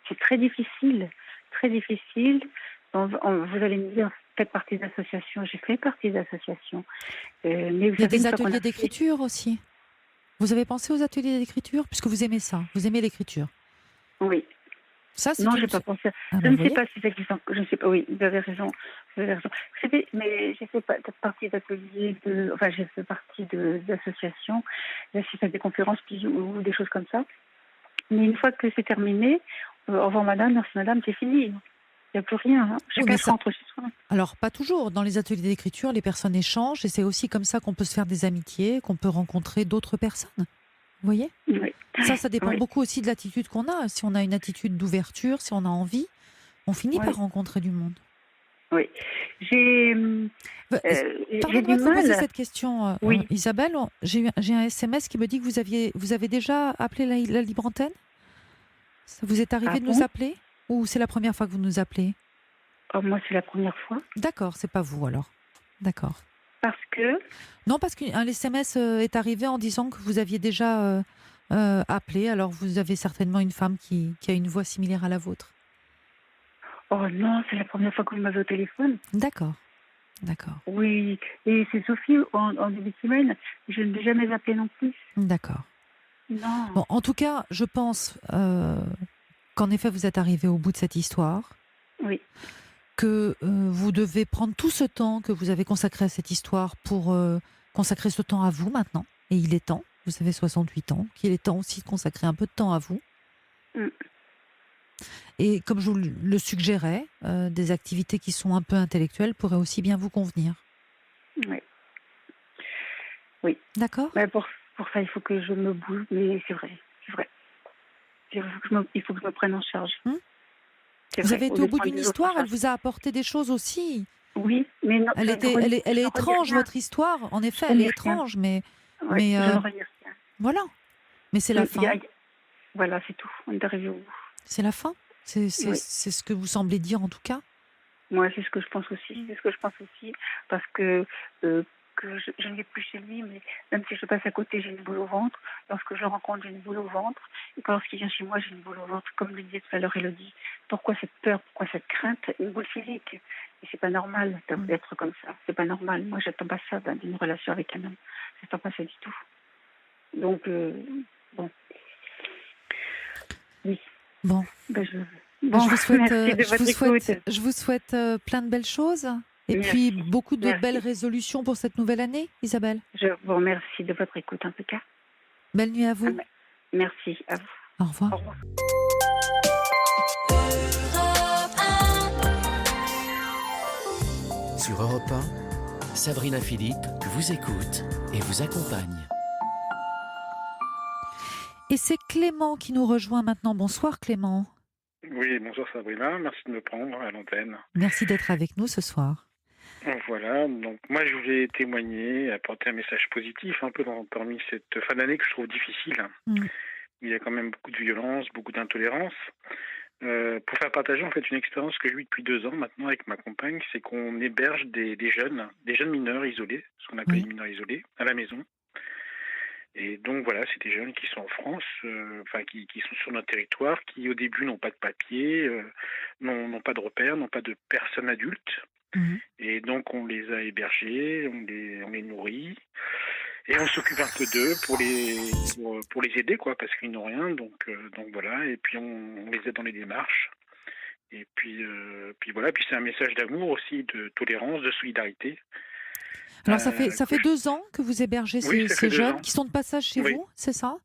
c'est très difficile, très difficile. Vous allez me dire, faites partie d'associations. J'ai fait partie d'associations. Mais vous Il y a savez, des ateliers d'écriture aussi. Vous avez pensé aux ateliers d'écriture puisque vous aimez ça, vous aimez l'écriture. Oui. Ça, c'est non, je n'ai pas pensé. Je ne sais pas si c'est existant. Je ne sais pas. Oui, vous avez raison. Vous avez raison. Mais j'ai fait partie d'ateliers, j'ai fait partie d'associations. J'ai fait des conférences ou des choses comme ça. Mais une fois que c'est terminé, au revoir madame, merci madame, c'est fini. Il n'y a plus rien. Hein. Chacun rentre chez soi. Alors, pas toujours. Dans les ateliers d'écriture, les personnes échangent et c'est aussi comme ça qu'on peut se faire des amitiés, qu'on peut rencontrer d'autres personnes. Vous voyez ? Oui. Ça dépend beaucoup aussi de l'attitude qu'on a. Si on a une attitude d'ouverture, si on a envie, on finit par rencontrer du monde. Oui. J'ai Pardonnez-moi de vous poser cette question, oui. Isabelle. J'ai un SMS qui me dit que vous avez déjà appelé la Libre Antenne. Ça vous est arrivé de nous appeler ou c'est la première fois que vous nous appelez? Moi, c'est la première fois. D'accord, c'est pas vous alors. D'accord. Parce que Non, parce qu'un SMS est arrivé en disant que vous aviez déjà appelé. Alors, vous avez certainement une femme qui a une voix similaire à la vôtre. Oh non, c'est la première fois que vous m'avez au téléphone. D'accord. D'accord. Oui, et c'est Sophie en début de semaine. Je ne l'ai jamais appelée non plus. D'accord. Non. Bon, en tout cas, je pense qu'en effet, vous êtes arrivé au bout de cette histoire. Oui. Que vous devez prendre tout ce temps que vous avez consacré à cette histoire pour consacrer ce temps à vous maintenant. Et il est temps, vous avez 68 ans, qu'il est temps aussi de consacrer un peu de temps à vous. Et comme je vous le suggérais, des activités qui sont un peu intellectuelles pourraient aussi bien vous convenir. Oui. Oui. D'accord. Mais pour ça, il faut que je me bouge, mais c'est vrai. Il faut que je me prenne en charge. Vous avez été au bout d'une histoire, elle vous a apporté des choses aussi. Oui, mais non. Elle est étrange, votre histoire. En effet, elle est étrange, mais voilà. Mais c'est la fin. Voilà, c'est tout. On est arrivé au bout. C'est la fin. C'est ce que vous semblez dire, en tout cas. Moi, c'est ce que je pense aussi. C'est ce que je pense aussi, parce que je ne vais plus chez lui, mais même si je passe à côté, j'ai une boule au ventre. Lorsque je le rencontre, j'ai une boule au ventre. Et quand lorsqu'il vient chez moi, j'ai une boule au ventre. Comme le disait tout à l'heure Élodie, pourquoi cette peur, pourquoi cette crainte? Une boule physique. Et c'est pas normal d'être comme ça. C'est pas normal. Moi, j'attends pas ça d'une relation avec un homme. J'attends pas ça du tout. Donc, bon. Oui. Bon. Je vous souhaite plein de belles choses. Et puis, beaucoup de belles résolutions pour cette nouvelle année, Isabelle. Je vous remercie de votre écoute, en tout cas. Belle nuit à vous. Merci, à vous. Au revoir. Au revoir. Sur Europe 1, Sabrina Philippe vous écoute et vous accompagne. Et c'est Clément qui nous rejoint maintenant. Bonsoir Clément. Oui, bonsoir Sabrina, merci de me prendre à l'antenne. Merci d'être avec nous ce soir. Voilà, donc moi je voulais témoigner, apporter un message positif un peu parmi cette fin d'année que je trouve difficile. Il y a quand même beaucoup de violence, beaucoup d'intolérance. Pour faire partager en fait une expérience que j'ai eue depuis 2 ans maintenant avec ma compagne, c'est qu'on héberge des jeunes mineurs isolés, ce qu'on appelle les mineurs isolés, à la maison. Et donc voilà, c'est des jeunes qui sont en France, qui sont sur notre territoire, qui au début n'ont pas de papier, n'ont pas de repères, n'ont pas de personnes adultes. Et donc on les a hébergés, on les nourrit et on s'occupe un peu d'eux pour les aider quoi, parce qu'ils n'ont rien, donc voilà, et puis on les aide dans les démarches. Et puis voilà, puis c'est un message d'amour aussi, de tolérance, de solidarité. Alors ça fait 2 ans que vous hébergez ces jeunes qui sont de passage chez vous, c'est ça?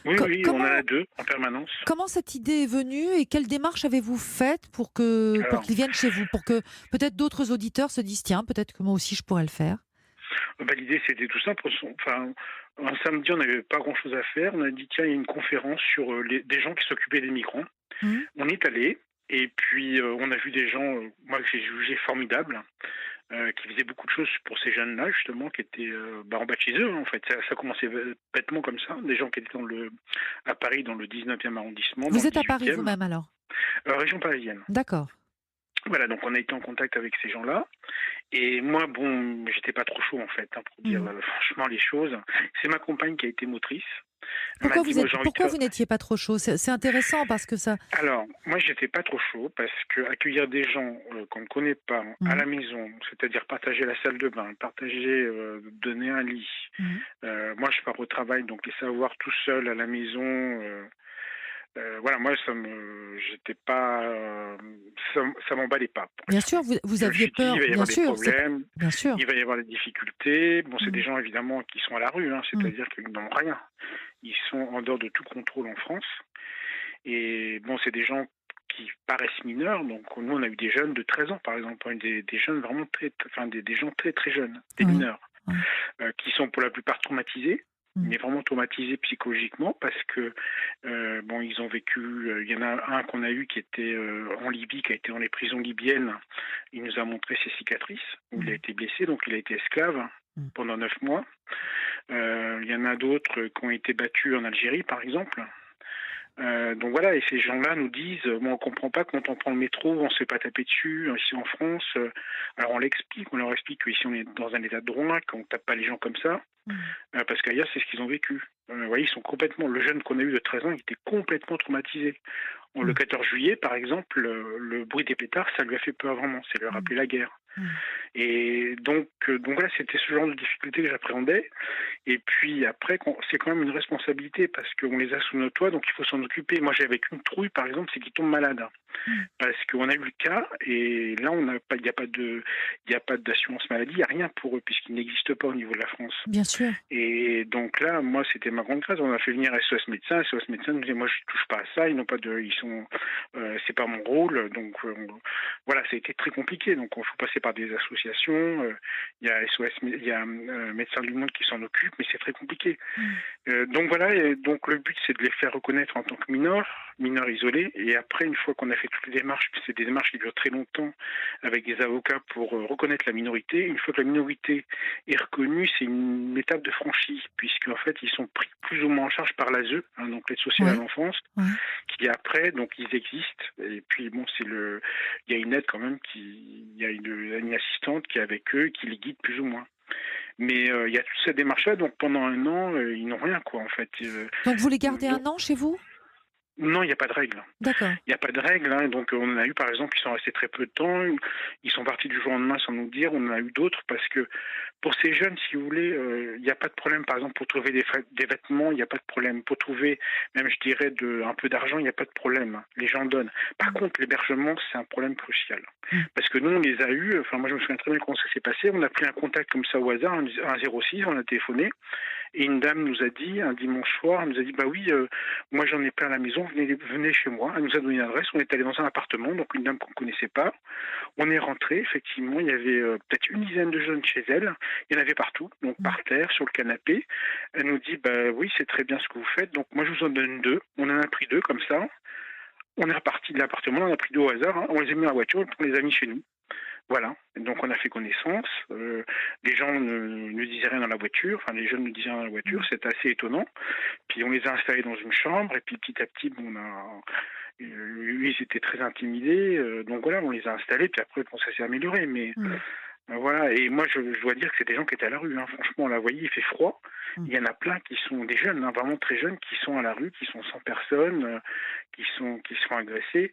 Oui, on en a 2 en permanence. Comment cette idée est venue et quelle démarche avez-vous faite pour qu'ils viennent chez vous? Pour que peut-être d'autres auditeurs se disent, tiens, peut-être que moi aussi je pourrais le faire. L'idée, c'était tout simple. Enfin, un samedi, on n'avait pas grand-chose à faire. On a dit, tiens, il y a une conférence sur des gens qui s'occupaient des migrants. On est allé, et puis on a vu des gens, moi, que j'ai jugé formidables, qui faisaient beaucoup de choses pour ces jeunes-là, justement, qui étaient en bas de chez eux, en fait. Ça commençait bêtement comme ça. Des gens qui étaient à Paris, dans le 19e arrondissement. Vous êtes à Paris vous-même, alors? Région parisienne. D'accord. Voilà, donc on a été en contact avec ces gens-là. Et moi, j'étais pas trop chaud, en fait, pour dire franchement les choses. C'est ma compagne qui a été motrice. Pourquoi vous n'étiez pas trop chaud? C'est intéressant parce que ça... Alors, moi, j'étais pas trop chaud parce que accueillir des gens qu'on ne connaît pas à la maison, c'est-à-dire partager la salle de bain, donner un lit. Moi, je pars au travail, donc les savoir tout seul à la maison... voilà, moi, j'étais pas, ça m'emballait pas. Bien sûr, vous aviez peur. Il va y avoir des problèmes, bien sûr. il va y avoir des difficultés. Bon, c'est des gens évidemment qui sont à la rue, c'est-à-dire qu'ils n'ont rien. Ils sont en dehors de tout contrôle en France. Et bon, c'est des gens qui paraissent mineurs. Donc, nous, on a eu des jeunes de 13 ans, par exemple, des jeunes vraiment des gens très très jeunes, des mineurs, qui sont pour la plupart traumatisés. Mais vraiment traumatisés psychologiquement parce que ils ont vécu. Il y en a un qu'on a eu qui était en Libye, qui a été dans les prisons libyennes. Il nous a montré ses cicatrices où il a été blessé, donc il a été esclave pendant 9 mois. Il y en a d'autres qui ont été battus en Algérie, par exemple. Donc voilà, et ces gens-là nous disent, on comprend pas quand on prend le métro, on se fait pas taper dessus ici en France. Alors on leur explique qu'ici on est dans un état de droit, qu'on tape pas les gens comme ça, parce qu'ailleurs c'est ce qu'ils ont vécu. Vous voyez, ils sont complètement. Le jeune qu'on a eu de 13 ans, il était complètement traumatisé. Le 14 juillet, par exemple, le bruit des pétards, ça lui a fait peur vraiment, ça lui a rappelé la guerre. Et donc voilà, c'était ce genre de difficulté que j'appréhendais. Et puis après, c'est quand même une responsabilité parce qu'on les a sous nos toits, donc il faut s'en occuper. Moi, j'avais qu'une trouille, par exemple, c'est qu'ils tombent malades. Parce qu'on a eu le cas, et là, il n'y a pas d'assurance maladie, il n'y a rien pour eux, puisqu'il n'existe pas au niveau de la France. Bien sûr. Et donc là, moi, c'était ma grande crainte. On a fait venir SOS Médecins. SOS Médecins nous disait, moi, je ne touche pas à ça, c'est pas mon rôle. Donc voilà, ça a été très compliqué. Donc il faut passer par des associations. Il y a Médecins du Monde qui s'en occupe, mais c'est très compliqué. Donc voilà, et donc le but, c'est de les faire reconnaître en tant que mineurs isolés. Et après, une fois qu'on a fait toutes les démarches, c'est des démarches qui durent très longtemps avec des avocats pour reconnaître la minorité. Une fois que la minorité est reconnue, c'est une étape de franchie, puisqu'en fait, ils sont pris plus ou moins en charge par l'ASE, donc l'aide sociale à l'enfance, qui après, donc ils existent. Et puis bon, il y a une aide quand même, il y a une assistante qui est avec eux, qui les guide plus ou moins. Mais il y a toute cette démarche-là, donc pendant 1 an, ils n'ont rien, quoi, en fait. Donc vous les gardez 1 an chez vous ? Non, il n'y a pas de règle. D'accord. Il n'y a pas de règle. Donc, on a eu, par exemple, qui sont restés très peu de temps. Ils sont partis du jour au lendemain sans nous dire. On en a eu d'autres parce que pour ces jeunes, si vous voulez, il n'y a pas de problème. Par exemple, pour trouver des vêtements, il n'y a pas de problème. Pour trouver, même, je dirais, un peu d'argent, il n'y a pas de problème. Les gens donnent. Par contre, l'hébergement, c'est un problème crucial. Parce que nous, on les a eus. Enfin, moi, je me souviens très bien comment ça s'est passé. On a pris un contact comme ça au hasard, un 06, on a téléphoné. Et une dame nous a dit, un dimanche soir, elle nous a dit, bah oui, moi j'en ai plein à la maison, venez chez moi. Elle nous a donné une adresse, on est allé dans un appartement, donc une dame qu'on ne connaissait pas. On est rentré, effectivement, il y avait peut-être une dizaine de jeunes chez elle. Il y en avait partout, donc par terre, sur le canapé. Elle nous dit, bah oui, c'est très bien ce que vous faites, donc moi je vous en donne 2. On en a pris 2 comme ça. On est reparti de l'appartement, on en a pris 2 au hasard, on les a mis dans la voiture, on les a mis chez nous. Voilà, donc on a fait connaissance. Les gens ne disaient rien dans la voiture, enfin les jeunes ne disaient rien dans la voiture, c'était assez étonnant. Puis on les a installés dans une chambre, et puis petit à petit, ils étaient très intimidés. Donc voilà, on les a installés, puis après, ça s'est amélioré. Mais voilà, et moi je dois dire que c'est des gens qui étaient à la rue. Franchement, là, vous voyez, il fait froid. Il y en a plein qui sont des jeunes, vraiment très jeunes, qui sont à la rue, qui sont sans personne, qui sont agressés.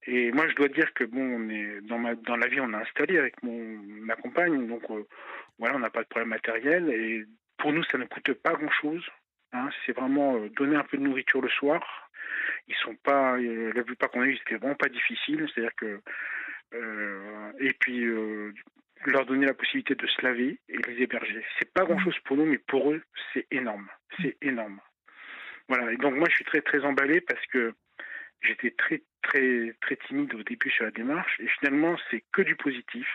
Et moi, je dois dire que bon, on est dans la vie, on a installé avec ma compagne, donc voilà, on n'a pas de problème matériel. Et pour nous, ça ne coûte pas grand-chose. C'est vraiment donner un peu de nourriture le soir. Ils sont pas, la plupart qu'on a eu, c'était vraiment pas difficile. C'est-à-dire que et puis leur donner la possibilité de se laver et les héberger. C'est pas grand-chose pour nous, mais pour eux, c'est énorme. C'est énorme. Voilà. Et donc moi, je suis très très emballé parce que j'étais très très très timide au début sur la démarche et finalement, c'est que du positif.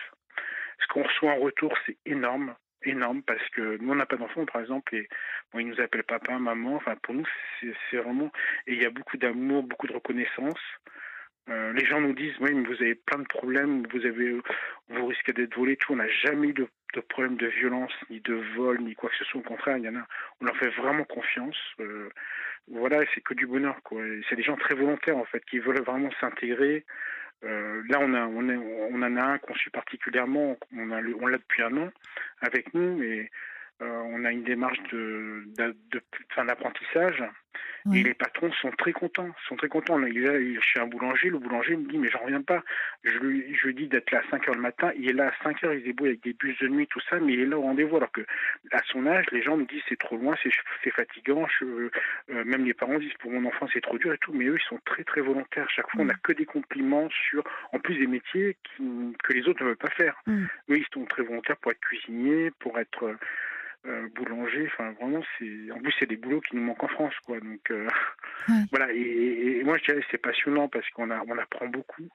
Ce qu'on reçoit en retour, c'est énorme. énorme, parce que nous, on n'a pas d'enfants, par exemple, et bon, ils nous appellent papa, maman. Enfin, pour nous, c'est vraiment... Et il y a beaucoup d'amour, beaucoup de reconnaissance. Les gens nous disent, oui, mais vous avez plein de problèmes, vous risquez d'être volé, tout. On n'a jamais eu de problème de violence, ni de vol, ni quoi que ce soit. Au contraire, on leur fait vraiment confiance. Voilà, c'est que du bonheur, quoi. Et c'est des gens très volontaires, en fait, qui veulent vraiment s'intégrer. Là, on en a un qu'on suit particulièrement. On l'a depuis un an avec nous, et on a une démarche d'apprentissage. Oui. Et les patrons sont très contents. Je suis un boulanger, le boulanger me dit, mais j'en reviens pas. Je lui dis d'être là à 5 heures le matin. Il est là à 5 heures, il se débrouille avec des bus de nuit, tout ça, mais il est là au rendez-vous. Alors que, à son âge, les gens me disent, c'est trop loin, c'est fatigant. Même les parents disent, pour mon enfant, c'est trop dur et tout. Mais eux, ils sont très, très volontaires. Chaque fois, on n'a que des compliments en plus des métiers que les autres ne veulent pas faire. Eux, ils sont très volontaires pour être cuisiniers, pour être... boulanger, enfin vraiment en plus c'est des boulots qui nous manquent en France, quoi. Donc voilà, et moi je dirais que c'est passionnant parce qu'on apprend beaucoup.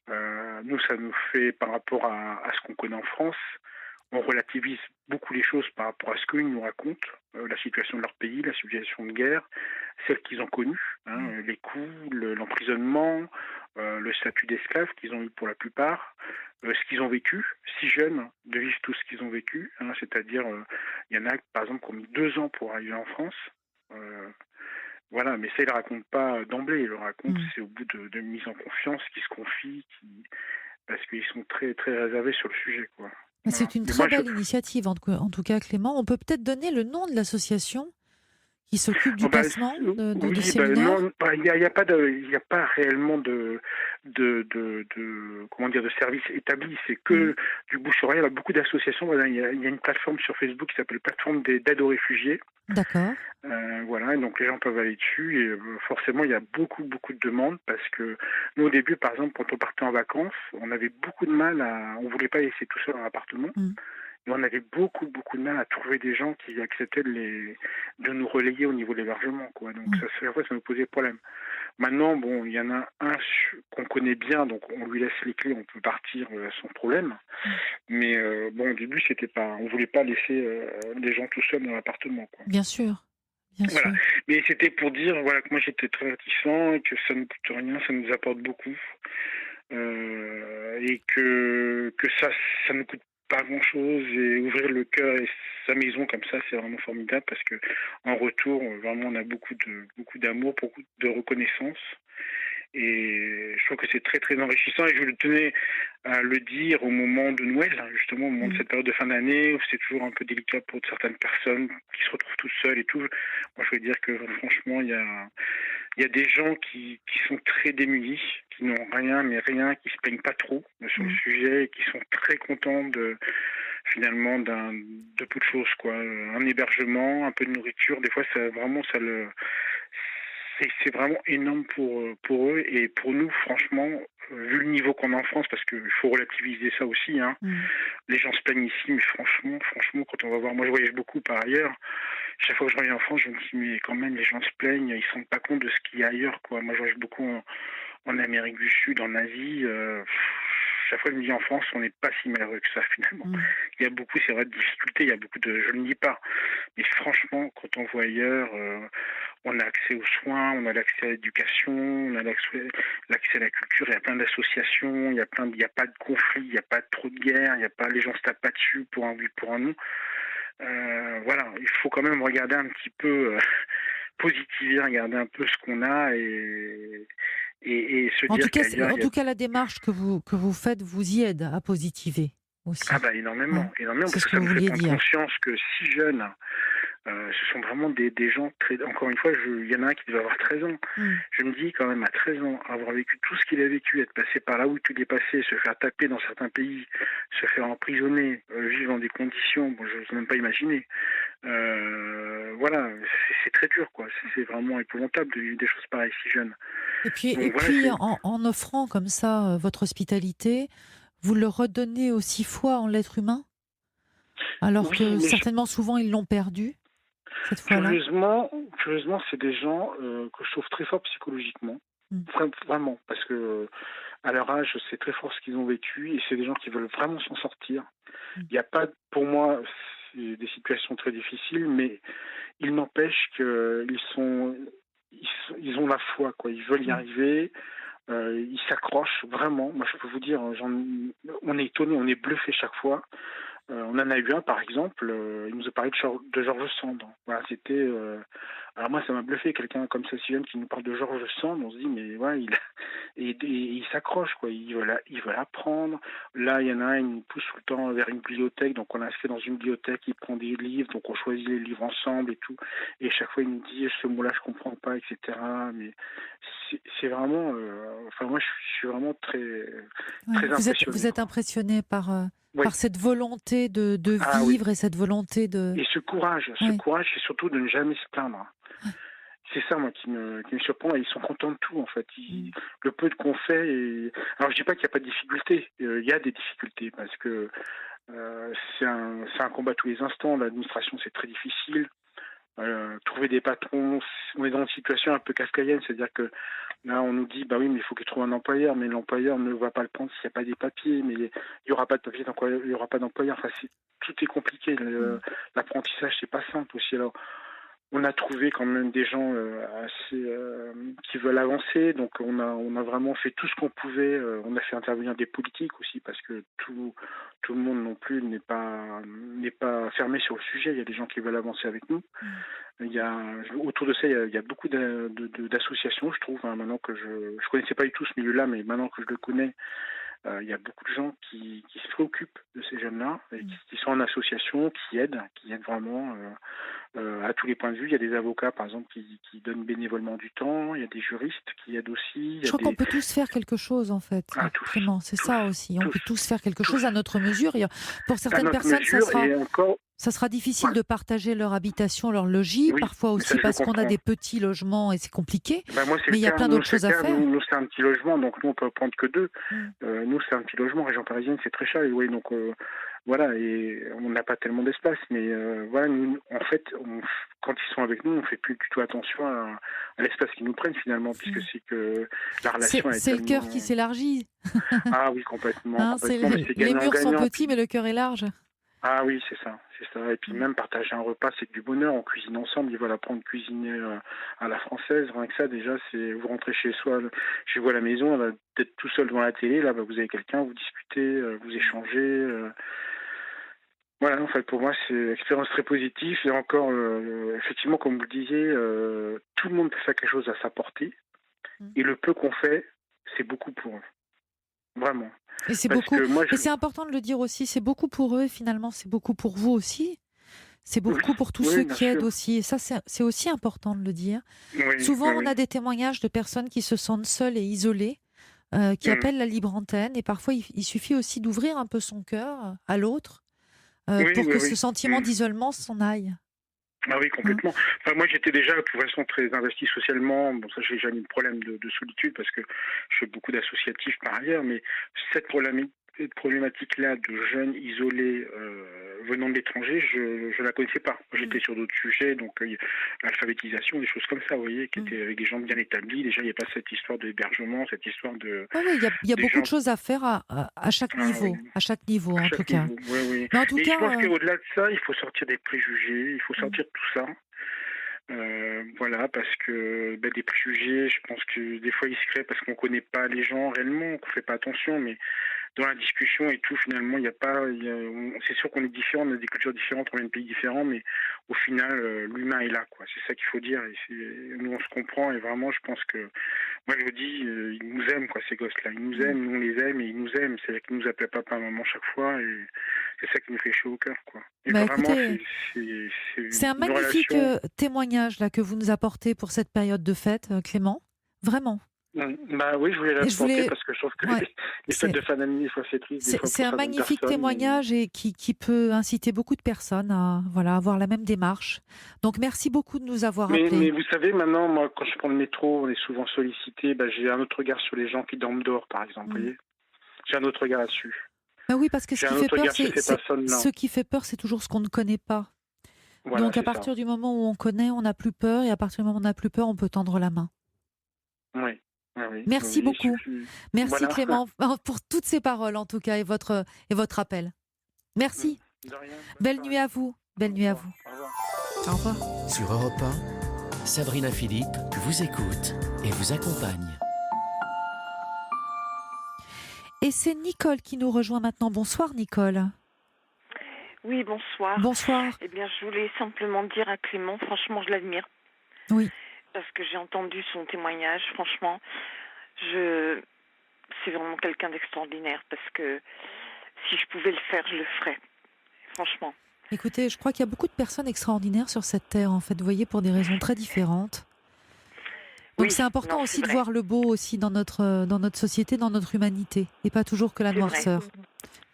Nous, ça nous fait, par rapport à ce qu'on connaît en France, on relativise beaucoup les choses par rapport à ce qu'ils nous racontent, la situation de leur pays, la situation de guerre, celle qu'ils ont connue, les coups, l'emprisonnement, le statut d'esclave qu'ils ont eu pour la plupart, ce qu'ils ont vécu, si jeunes, de vivre tout ce qu'ils ont vécu, c'est-à-dire, il y en a, par exemple, qui ont mis 2 ans pour arriver en France. Voilà, mais ça, ils ne le racontent pas d'emblée, ils le racontent, c'est au bout de mise en confiance qu'ils se confient, parce qu'ils sont très, très réservés sur le sujet, quoi. C'est une très belle initiative, en tout cas, Clément. On peut peut-être donner le nom de l'association qui s'occupe du placement de ces mineurs. Non, il n'y a pas réellement de comment dire, de service établi. C'est que du bouche-oreille. Il y a beaucoup d'associations. Voilà, il y a une plateforme sur Facebook qui s'appelle Plateforme d'aide aux réfugiés. D'accord. Voilà, et donc les gens peuvent aller dessus, et forcément il y a beaucoup de demandes, parce que nous, au début, par exemple, quand on partait en vacances, on avait beaucoup de mal on voulait pas laisser tout seul dans l'appartement. Et on avait beaucoup de mal à trouver des gens qui acceptaient de nous relayer au niveau de l'hébergement, quoi. Donc ça nous posait problème. Maintenant, bon, il y en a un qu'on connaît bien, donc on lui laisse les clés, on peut partir sans problème. Mais bon, au début, on voulait pas laisser les gens tout seuls dans l'appartement, quoi. Bien sûr. Voilà. Mais c'était pour dire, voilà, que moi j'étais très réticent, et que ça ne coûte rien, ça nous apporte beaucoup, et que ça ne coûte pas grand-chose, et ouvrir le cœur et sa maison comme ça, c'est vraiment formidable, parce que en retour, vraiment, on a beaucoup d'amour, beaucoup de reconnaissance. Et je trouve que c'est très, très enrichissant, et je tenais à le dire au moment de Noël, justement, au moment de cette période de fin d'année, où c'est toujours un peu délicat pour certaines personnes qui se retrouvent toutes seules et tout. Moi, je veux dire que franchement, il y a des gens qui sont très démunis, qui n'ont rien, mais rien, qui se plaignent pas trop sur le sujet, et qui sont très contents finalement de peu de choses, quoi. Un hébergement, un peu de nourriture, des fois, c'est vraiment énorme pour eux, et pour nous, franchement, vu le niveau qu'on a en France, parce qu'il faut relativiser ça aussi, les gens se plaignent ici, mais franchement, quand on va voir, moi je voyage beaucoup par ailleurs, chaque fois que je reviens en France, je me dis, mais quand même, les gens se plaignent, ils ne se rendent pas compte de ce qu'il y a ailleurs, quoi. Moi je voyage beaucoup en Amérique du Sud, en Asie, chaque fois que je me dis, en France, on n'est pas si malheureux que ça, finalement. Il y a beaucoup, c'est vrai, de difficultés, il y a beaucoup je ne le dis pas, mais franchement, quand on voit ailleurs, on a accès aux soins, on a l'accès à l'éducation, on a l'accès à la culture, il y a plein d'associations, il n'y a pas de conflit, il n'y a pas trop de guerre, les gens se tapent pas dessus pour un oui, pour un non. Voilà, il faut quand même regarder un petit peu, positiver, regarder un peu ce qu'on a, et se dire qu'ailleurs... En tout cas, la démarche que vous faites vous y aide à positiver aussi. Ah bah énormément, parce que ça me fait prendre conscience que si jeunes, ce sont vraiment des gens très... Encore une fois, il y en a un qui devait avoir 13 ans. Je me dis quand même, à 13 ans, avoir vécu tout ce qu'il a vécu, être passé par là où il est passé, se faire taper dans certains pays, se faire emprisonner, vivre dans des conditions, bon, je n'ose même pas imaginer. Voilà, c'est très dur, quoi. C'est vraiment épouvantable de vivre des choses pareilles si jeunes. Et puis en offrant comme ça votre hospitalité, vous le redonnez aussi foi en l'être humain, alors que certainement souvent ils l'ont perdu cette fois-là. Curieusement, c'est des gens que je trouve très forts psychologiquement, vraiment, parce que à leur âge, c'est très fort ce qu'ils ont vécu, et c'est des gens qui veulent vraiment s'en sortir. Il n'y a pas, pour moi, des situations très difficiles, mais il n'empêche qu'ils ils ont la foi, quoi. Ils veulent y arriver. Ils s'accrochent vraiment. Moi, je peux vous dire, on est étonné, on est bluffé chaque fois. On en a eu un, par exemple, il nous a parlé de Georges Sand. Voilà, c'était. Alors moi, ça m'a bluffé, quelqu'un comme ça, si jeune, qui nous parle de Georges Sand. On se dit, mais ouais, il s'accroche, quoi. Il veut apprendre. Là, il y en a un, il nous pousse tout le temps vers une bibliothèque. Donc, on a fait dans une bibliothèque, il prend des livres, donc on choisit les livres ensemble et tout. Et chaque fois, il nous dit, ce mot-là, je comprends pas, etc. Mais c'est vraiment. Enfin, moi, je suis vraiment très impressionné. Vous êtes impressionné par Oui. cette volonté de vivre et cette volonté de... Et ce courage, c'est surtout de ne jamais se plaindre. C'est ça, moi, qui me surprend. Et ils sont contents de tout, en fait. Le peu qu'on fait... Alors, je dis pas qu'il n'y a pas de difficultés. Il y a des difficultés, parce que c'est un combat tous les instants. L'administration, c'est très difficile. Trouver des patrons, on est dans une situation un peu kafkaïenne, c'est-à-dire que là on nous dit bah oui mais il faut qu'il trouve un employeur, mais l'employeur ne va pas le prendre s'il n'y a pas des papiers, mais il n'y aura pas de papiers, donc il n'y aura pas d'employeur. Enfin tout est compliqué, l'apprentissage c'est pas simple aussi. Alors on a trouvé quand même des gens qui veulent avancer, donc on a vraiment fait tout ce qu'on pouvait. On a fait intervenir des politiques aussi, parce que tout le monde non plus n'est pas fermé sur le sujet. Il y a des gens qui veulent avancer avec nous. Autour de ça, il y a beaucoup d'associations, je trouve. Maintenant que je connaissais pas du tout ce milieu-là, mais maintenant que je le connais, il y a beaucoup de gens qui se préoccupent de ces jeunes-là, et qui sont en association, qui aident vraiment à tous les points de vue. Il y a des avocats, par exemple, qui donnent bénévolement du temps. Il y a des juristes qui aident aussi. Je crois qu'on peut tous faire quelque chose, en fait. Vraiment, c'est ça aussi. On peut tous faire quelque chose à notre mesure. Pour certaines personnes, ça sera difficile de partager leur habitation, leur logis, parfois aussi parce qu'on a des petits logements et c'est compliqué. Mais il y a plein d'autres choses à faire. Nous, c'est un petit logement, donc nous, on peut prendre que 2. Nous, c'est un petit logement. Région parisienne, c'est très cher. Et donc, voilà, et on n'a pas tellement d'espace. Mais voilà, nous, en fait, quand ils sont avec nous, on ne fait plus du tout attention à l'espace qu'ils nous prennent, finalement, puisque c'est que la relation c'est le cœur qui s'élargit. Ah oui, complètement. Les murs sont petits, mais le cœur est large. Ah oui, c'est ça. Et puis même partager un repas, c'est du bonheur. On cuisine ensemble. Ils veulent apprendre à cuisiner à la française. Rien que ça, déjà, c'est vous rentrez chez vous à la maison, elle va peut-être tout seul devant la télé. Là, vous avez quelqu'un, vous discutez, vous échangez. Voilà, en fait, pour moi, c'est une expérience très positive. Et encore, effectivement, comme vous le disiez, tout le monde peut faire quelque chose à sa portée. Et le peu qu'on fait, c'est beaucoup pour eux. Vraiment. Et c'est beaucoup. Et c'est important de le dire aussi, c'est beaucoup pour eux et finalement c'est beaucoup pour vous aussi. C'est beaucoup pour tous ceux qui aident aussi. Et ça, c'est aussi important de le dire. Souvent, on a des témoignages de personnes qui se sentent seules et isolées, qui appellent la libre antenne. Et parfois, il suffit aussi d'ouvrir un peu son cœur à l'autre pour que ce sentiment d'isolement s'en aille. Ah oui, complètement. Enfin, moi, j'étais déjà, de toute façon, très investi socialement. Bon, ça, j'ai jamais eu de problème de solitude parce que je fais beaucoup d'associatifs par ailleurs. Mais cette problématique-là de jeunes isolés venant de l'étranger, je la connaissais pas. J'étais sur d'autres sujets, donc l'alphabétisation, des choses comme ça, vous voyez, qui étaient avec des gens bien établis. Déjà, il n'y a pas cette histoire d'hébergement, cette histoire de... il y a beaucoup de choses à faire à chaque niveau, à chaque niveau en tout cas. Oui. Mais en tout cas, je pense qu'au-delà de ça, il faut sortir des préjugés, il faut sortir de tout ça. Voilà, parce que des préjugés, je pense que des fois ils se créent parce qu'on connaît pas les gens réellement, qu'on fait pas attention, mais dans la discussion et tout, finalement, c'est sûr qu'on est différents, on a des cultures différentes, on vient de pays différents, mais au final, l'humain est là, quoi. C'est ça qu'il faut dire. Et nous, on se comprend, et vraiment, je pense que, moi, je vous dis, ils nous aiment, quoi, ces gosses-là. Ils nous aiment, nous, on les aime, et ils nous aiment. C'est-à-dire qu'ils nous appellent papa, maman chaque fois, et c'est ça qui nous fait chaud au cœur, quoi. Et vraiment, écoutez, c'est un magnifique témoignage, là, que vous nous apportez pour cette période de fête, Clément. Vraiment. Oui, je voulais l'apporter parce que je trouve que les fêtes de fin d'année, des fois, c'est triste. C'est un magnifique témoignage et qui peut inciter beaucoup de personnes à avoir la même démarche. Donc, merci beaucoup de nous avoir appelés. Mais vous savez, maintenant, moi, quand je prends le métro, on est souvent sollicité. J'ai un autre regard sur les gens qui dorment dehors, par exemple. Vous voyez, j'ai un autre regard là-dessus. Oui, parce que ce qui fait peur, c'est toujours ce qu'on ne connaît pas. Voilà, donc, à partir du moment où on connaît, on n'a plus peur. Et à partir du moment où on n'a plus peur, on peut tendre la main. Oui. Merci beaucoup. Merci Clément pour toutes ces paroles en tout cas et votre appel. Merci. De rien. Belle nuit à vous. Belle nuit à vous. Au revoir. Au revoir. Sur Europe 1, Sabrina Philippe vous écoute et vous accompagne. Et c'est Nicole qui nous rejoint maintenant. Bonsoir Nicole. Oui, bonsoir. Bonsoir. Eh bien, je voulais simplement dire à Clément, franchement, je l'admire. Oui. Parce que j'ai entendu son témoignage, franchement, c'est vraiment quelqu'un d'extraordinaire. Parce que si je pouvais le faire, je le ferais. Franchement. Écoutez, je crois qu'il y a beaucoup de personnes extraordinaires sur cette terre, en fait, vous voyez, pour des raisons très différentes. Donc Oui, c'est important non, aussi c'est de vrai. voir le beau aussi dans notre société, dans notre humanité, et pas toujours que la C'est vrai. noirceur.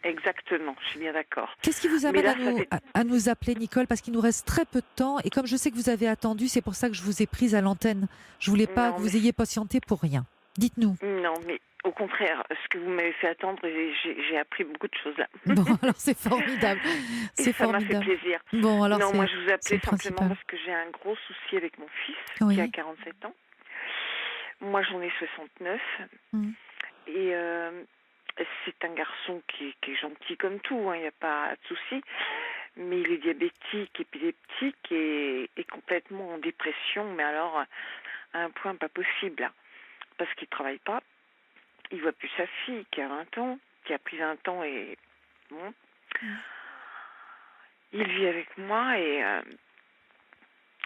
Exactement, je suis bien d'accord. Qu'est-ce qui vous Mais amène là, à ça fait- à nous appeler, Nicole? Parce qu'il nous reste très peu de temps, et comme je sais que vous avez attendu, c'est pour ça que je vous ai prise à l'antenne. Je voulais pas Non, que vous mais- ayez patienté pour rien. Dites-nous. Non, mais au contraire, ce que vous m'avez fait attendre, j'ai appris beaucoup de choses là. Bon, alors c'est formidable. Et C'est ça m'a fait formidable. plaisir. Bon, alors Non, c'est moi je vous c'est appelais le simplement principal. parce que j'ai un gros souci avec mon fils Oui. qui a 47 ans. Moi j'en ai 69. Mm. Et c'est un garçon qui est gentil comme tout, il n'y a pas de souci. Mais il est diabétique, épileptique et complètement en dépression. Mais alors, à un point pas possible. Parce qu'il ne travaille pas. Il voit plus sa fille qui a 20 ans, qui a pris 20 ans et bon. Il vit avec moi et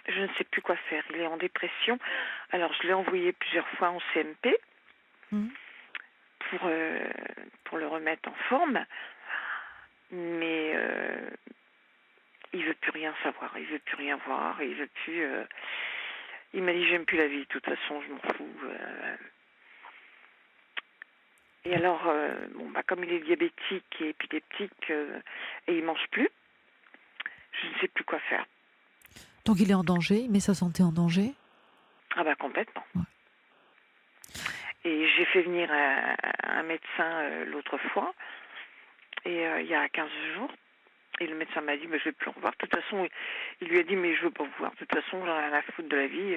je ne sais plus quoi faire. Il est en dépression. Alors je l'ai envoyé plusieurs fois en CMP pour le remettre en forme. Mais il veut plus rien savoir. Il veut plus rien voir. Il veut plus. Il m'a dit j'aime plus la vie. De toute façon, je m'en fous. Et alors, comme il est diabétique et épileptique et il mange plus, je ne sais plus quoi faire. Donc il est en danger, il met sa santé en danger. Ah bah complètement. Ouais. Et j'ai fait venir un médecin l'autre fois, et il y a 15 jours, et le médecin m'a dit je vais plus en voir. De toute façon, il lui a dit mais je veux pas vous voir. De toute façon, j'en ai rien à foutre de la vie.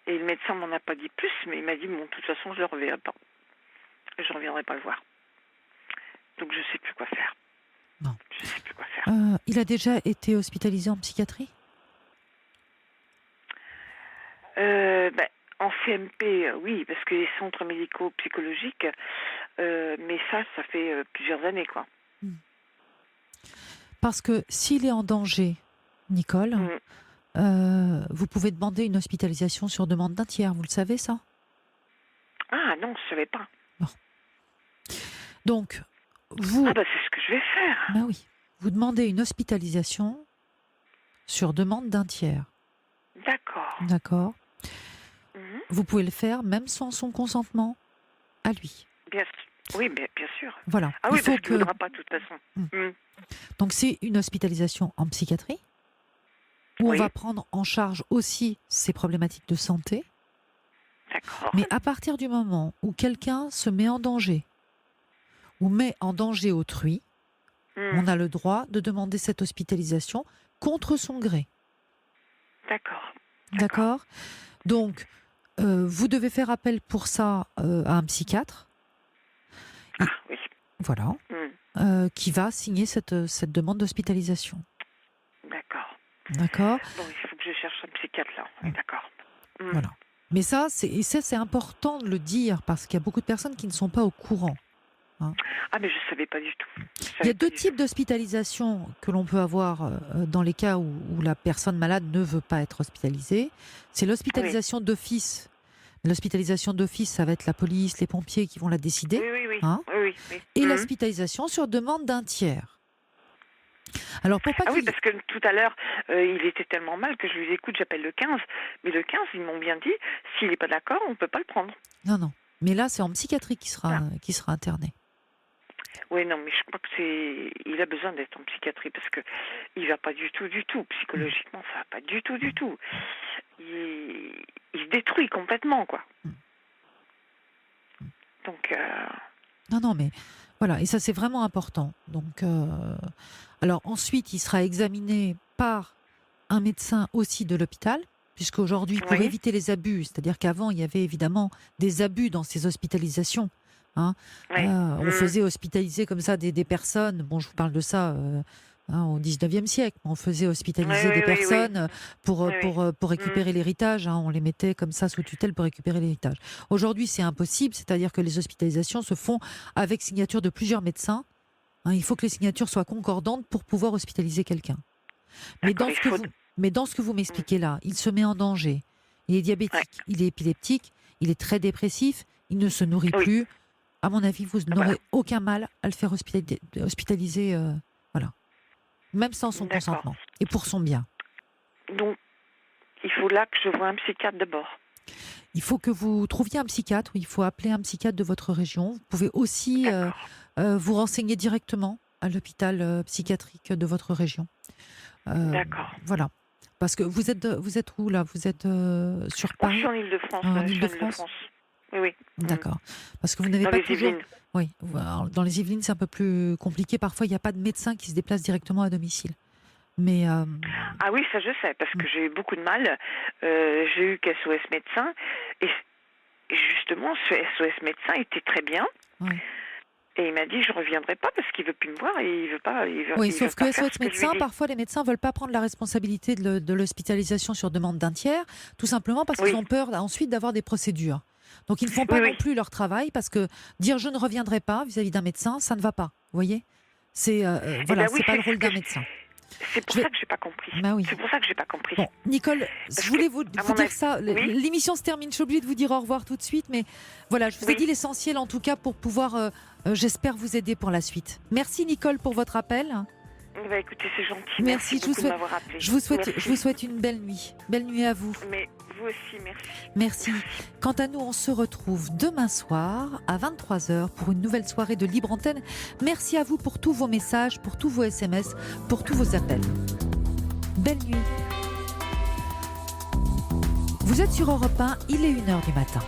Et le médecin m'en a pas dit plus, mais il m'a dit de toute façon, je le reverrai pas. Je ne reviendrai pas le voir. Donc je ne sais plus quoi faire. Non. Je ne sais plus quoi faire. Il a déjà été hospitalisé en psychiatrie? En CMP, oui, parce que les centres médicaux psychologiques, mais ça fait plusieurs années, quoi. Parce que s'il est en danger, Nicole, vous pouvez demander une hospitalisation sur demande d'un tiers, vous le savez ça? Ah non, je ne savais pas. Bon. Donc, vous... Ah c'est ce que je vais faire. Ben oui, vous demandez une hospitalisation sur demande d'un tiers. D'accord. D'accord. Vous pouvez le faire même sans son consentement à lui. Bien sûr. Voilà. Ah oui, parce qu'il ne voudra pas de toute façon. Donc c'est une hospitalisation en psychiatrie où on va prendre en charge aussi ses problématiques de santé. D'accord. Mais à partir du moment où quelqu'un se met en danger ou met en danger autrui, on a le droit de demander cette hospitalisation contre son gré. D'accord. D'accord. Donc, vous devez faire appel pour ça à un psychiatre. Ah oui. Voilà. Qui va signer cette demande d'hospitalisation. D'accord. D'accord. Bon, il faut que je cherche un psychiatre là. Oui, d'accord. Voilà. Mais ça, c'est important de le dire parce qu'il y a beaucoup de personnes qui ne sont pas au courant. Hein. Ah, mais je ne savais pas du tout. Il y a deux types d'hospitalisation que l'on peut avoir dans les cas où la personne malade ne veut pas être hospitalisée. C'est l'hospitalisation d'office. L'hospitalisation d'office, ça va être la police, les pompiers qui vont la décider. Oui. Hein. Oui. Et l'hospitalisation sur demande d'un tiers. Alors, pour pas oui, parce que tout à l'heure, il était tellement mal que je lui ai dit, écoute, j'appelle le 15. Mais le 15, ils m'ont bien dit, s'il n'est pas d'accord, on ne peut pas le prendre. Non. Mais là, c'est en psychiatrie qui sera interné. Oui, non, mais je crois que il a besoin d'être en psychiatrie parce que il va pas du tout. Psychologiquement, ça va pas du tout. Il se détruit complètement, quoi. Donc. Non, mais voilà, et ça c'est vraiment important. Donc, alors ensuite, il sera examiné par un médecin aussi de l'hôpital, puisqu'aujourd'hui, pour éviter les abus, c'est-à-dire qu'avant, il y avait évidemment des abus dans ces hospitalisations. Hein. On faisait hospitaliser comme ça des personnes, bon, je vous parle de ça Au 19e siècle, on faisait hospitaliser des personnes pour récupérer l'héritage. On les mettait comme ça sous tutelle pour récupérer l'héritage. Aujourd'hui, c'est impossible, c'est-à-dire que les hospitalisations se font avec signature de plusieurs médecins. Il faut que les signatures soient concordantes pour pouvoir hospitaliser quelqu'un. Mais dans ce que vous m'expliquez là, il se met en danger. Il est diabétique, il est épileptique, il est très dépressif, il ne se nourrit plus. À mon avis, vous n'aurez aucun mal à le faire hospitaliser. Voilà. Même sans son consentement. Et pour son bien. Donc, il faut là que je voie un psychiatre d'abord. Il faut que vous trouviez un psychiatre. Il faut appeler un psychiatre de votre région. Vous pouvez aussi vous renseigner directement à l'hôpital psychiatrique de votre région. D'accord. Voilà. Parce que vous êtes où là ? Vous êtes sur Paris ? Je suis en Île-de-France. En Île-de-France. Oui. D'accord. Parce que vous n'avez dans pas les toujours... Yvelines. Oui. Alors, dans les Yvelines, c'est un peu plus compliqué. Parfois, il n'y a pas de médecin qui se déplace directement à domicile. Mais Ah oui, ça je sais, parce que j'ai eu beaucoup de mal. J'ai eu qu'SOS médecin. Et justement, ce SOS médecin était très bien. Oui. Et il m'a dit, je ne reviendrai pas parce qu'il ne veut plus me voir et il veut pas. Oui, sauf que SOS médecin, parfois les médecins ne veulent pas prendre la responsabilité de l'hospitalisation sur demande d'un tiers, tout simplement parce qu'ils ont peur ensuite d'avoir des procédures. Donc ils ne font pas non plus leur travail parce que dire je ne reviendrai pas vis-à-vis d'un médecin, ça ne va pas. Vous voyez ? C'est c'est pas le rôle d'un médecin. C'est pour ça que je n'ai pas compris. C'est pour ça que je n'ai pas compris. Bon, Nicole, je voulais vous dire ça. L'émission se termine. Je suis obligée de vous dire au revoir tout de suite. Mais voilà, je vous ai dit l'essentiel en tout cas pour pouvoir, j'espère, vous aider pour la suite. Merci Nicole pour votre appel. Écoutez, c'est gentil. Merci beaucoup de m'avoir appelé. Je vous souhaite une belle nuit. Belle nuit à vous. Mais vous aussi, merci. Merci. Quant à nous, on se retrouve demain soir à 23h pour une nouvelle soirée de Libre Antenne. Merci à vous pour tous vos messages, pour tous vos SMS, pour tous vos appels. Belle nuit. Vous êtes sur Europe 1, il est 1h du matin.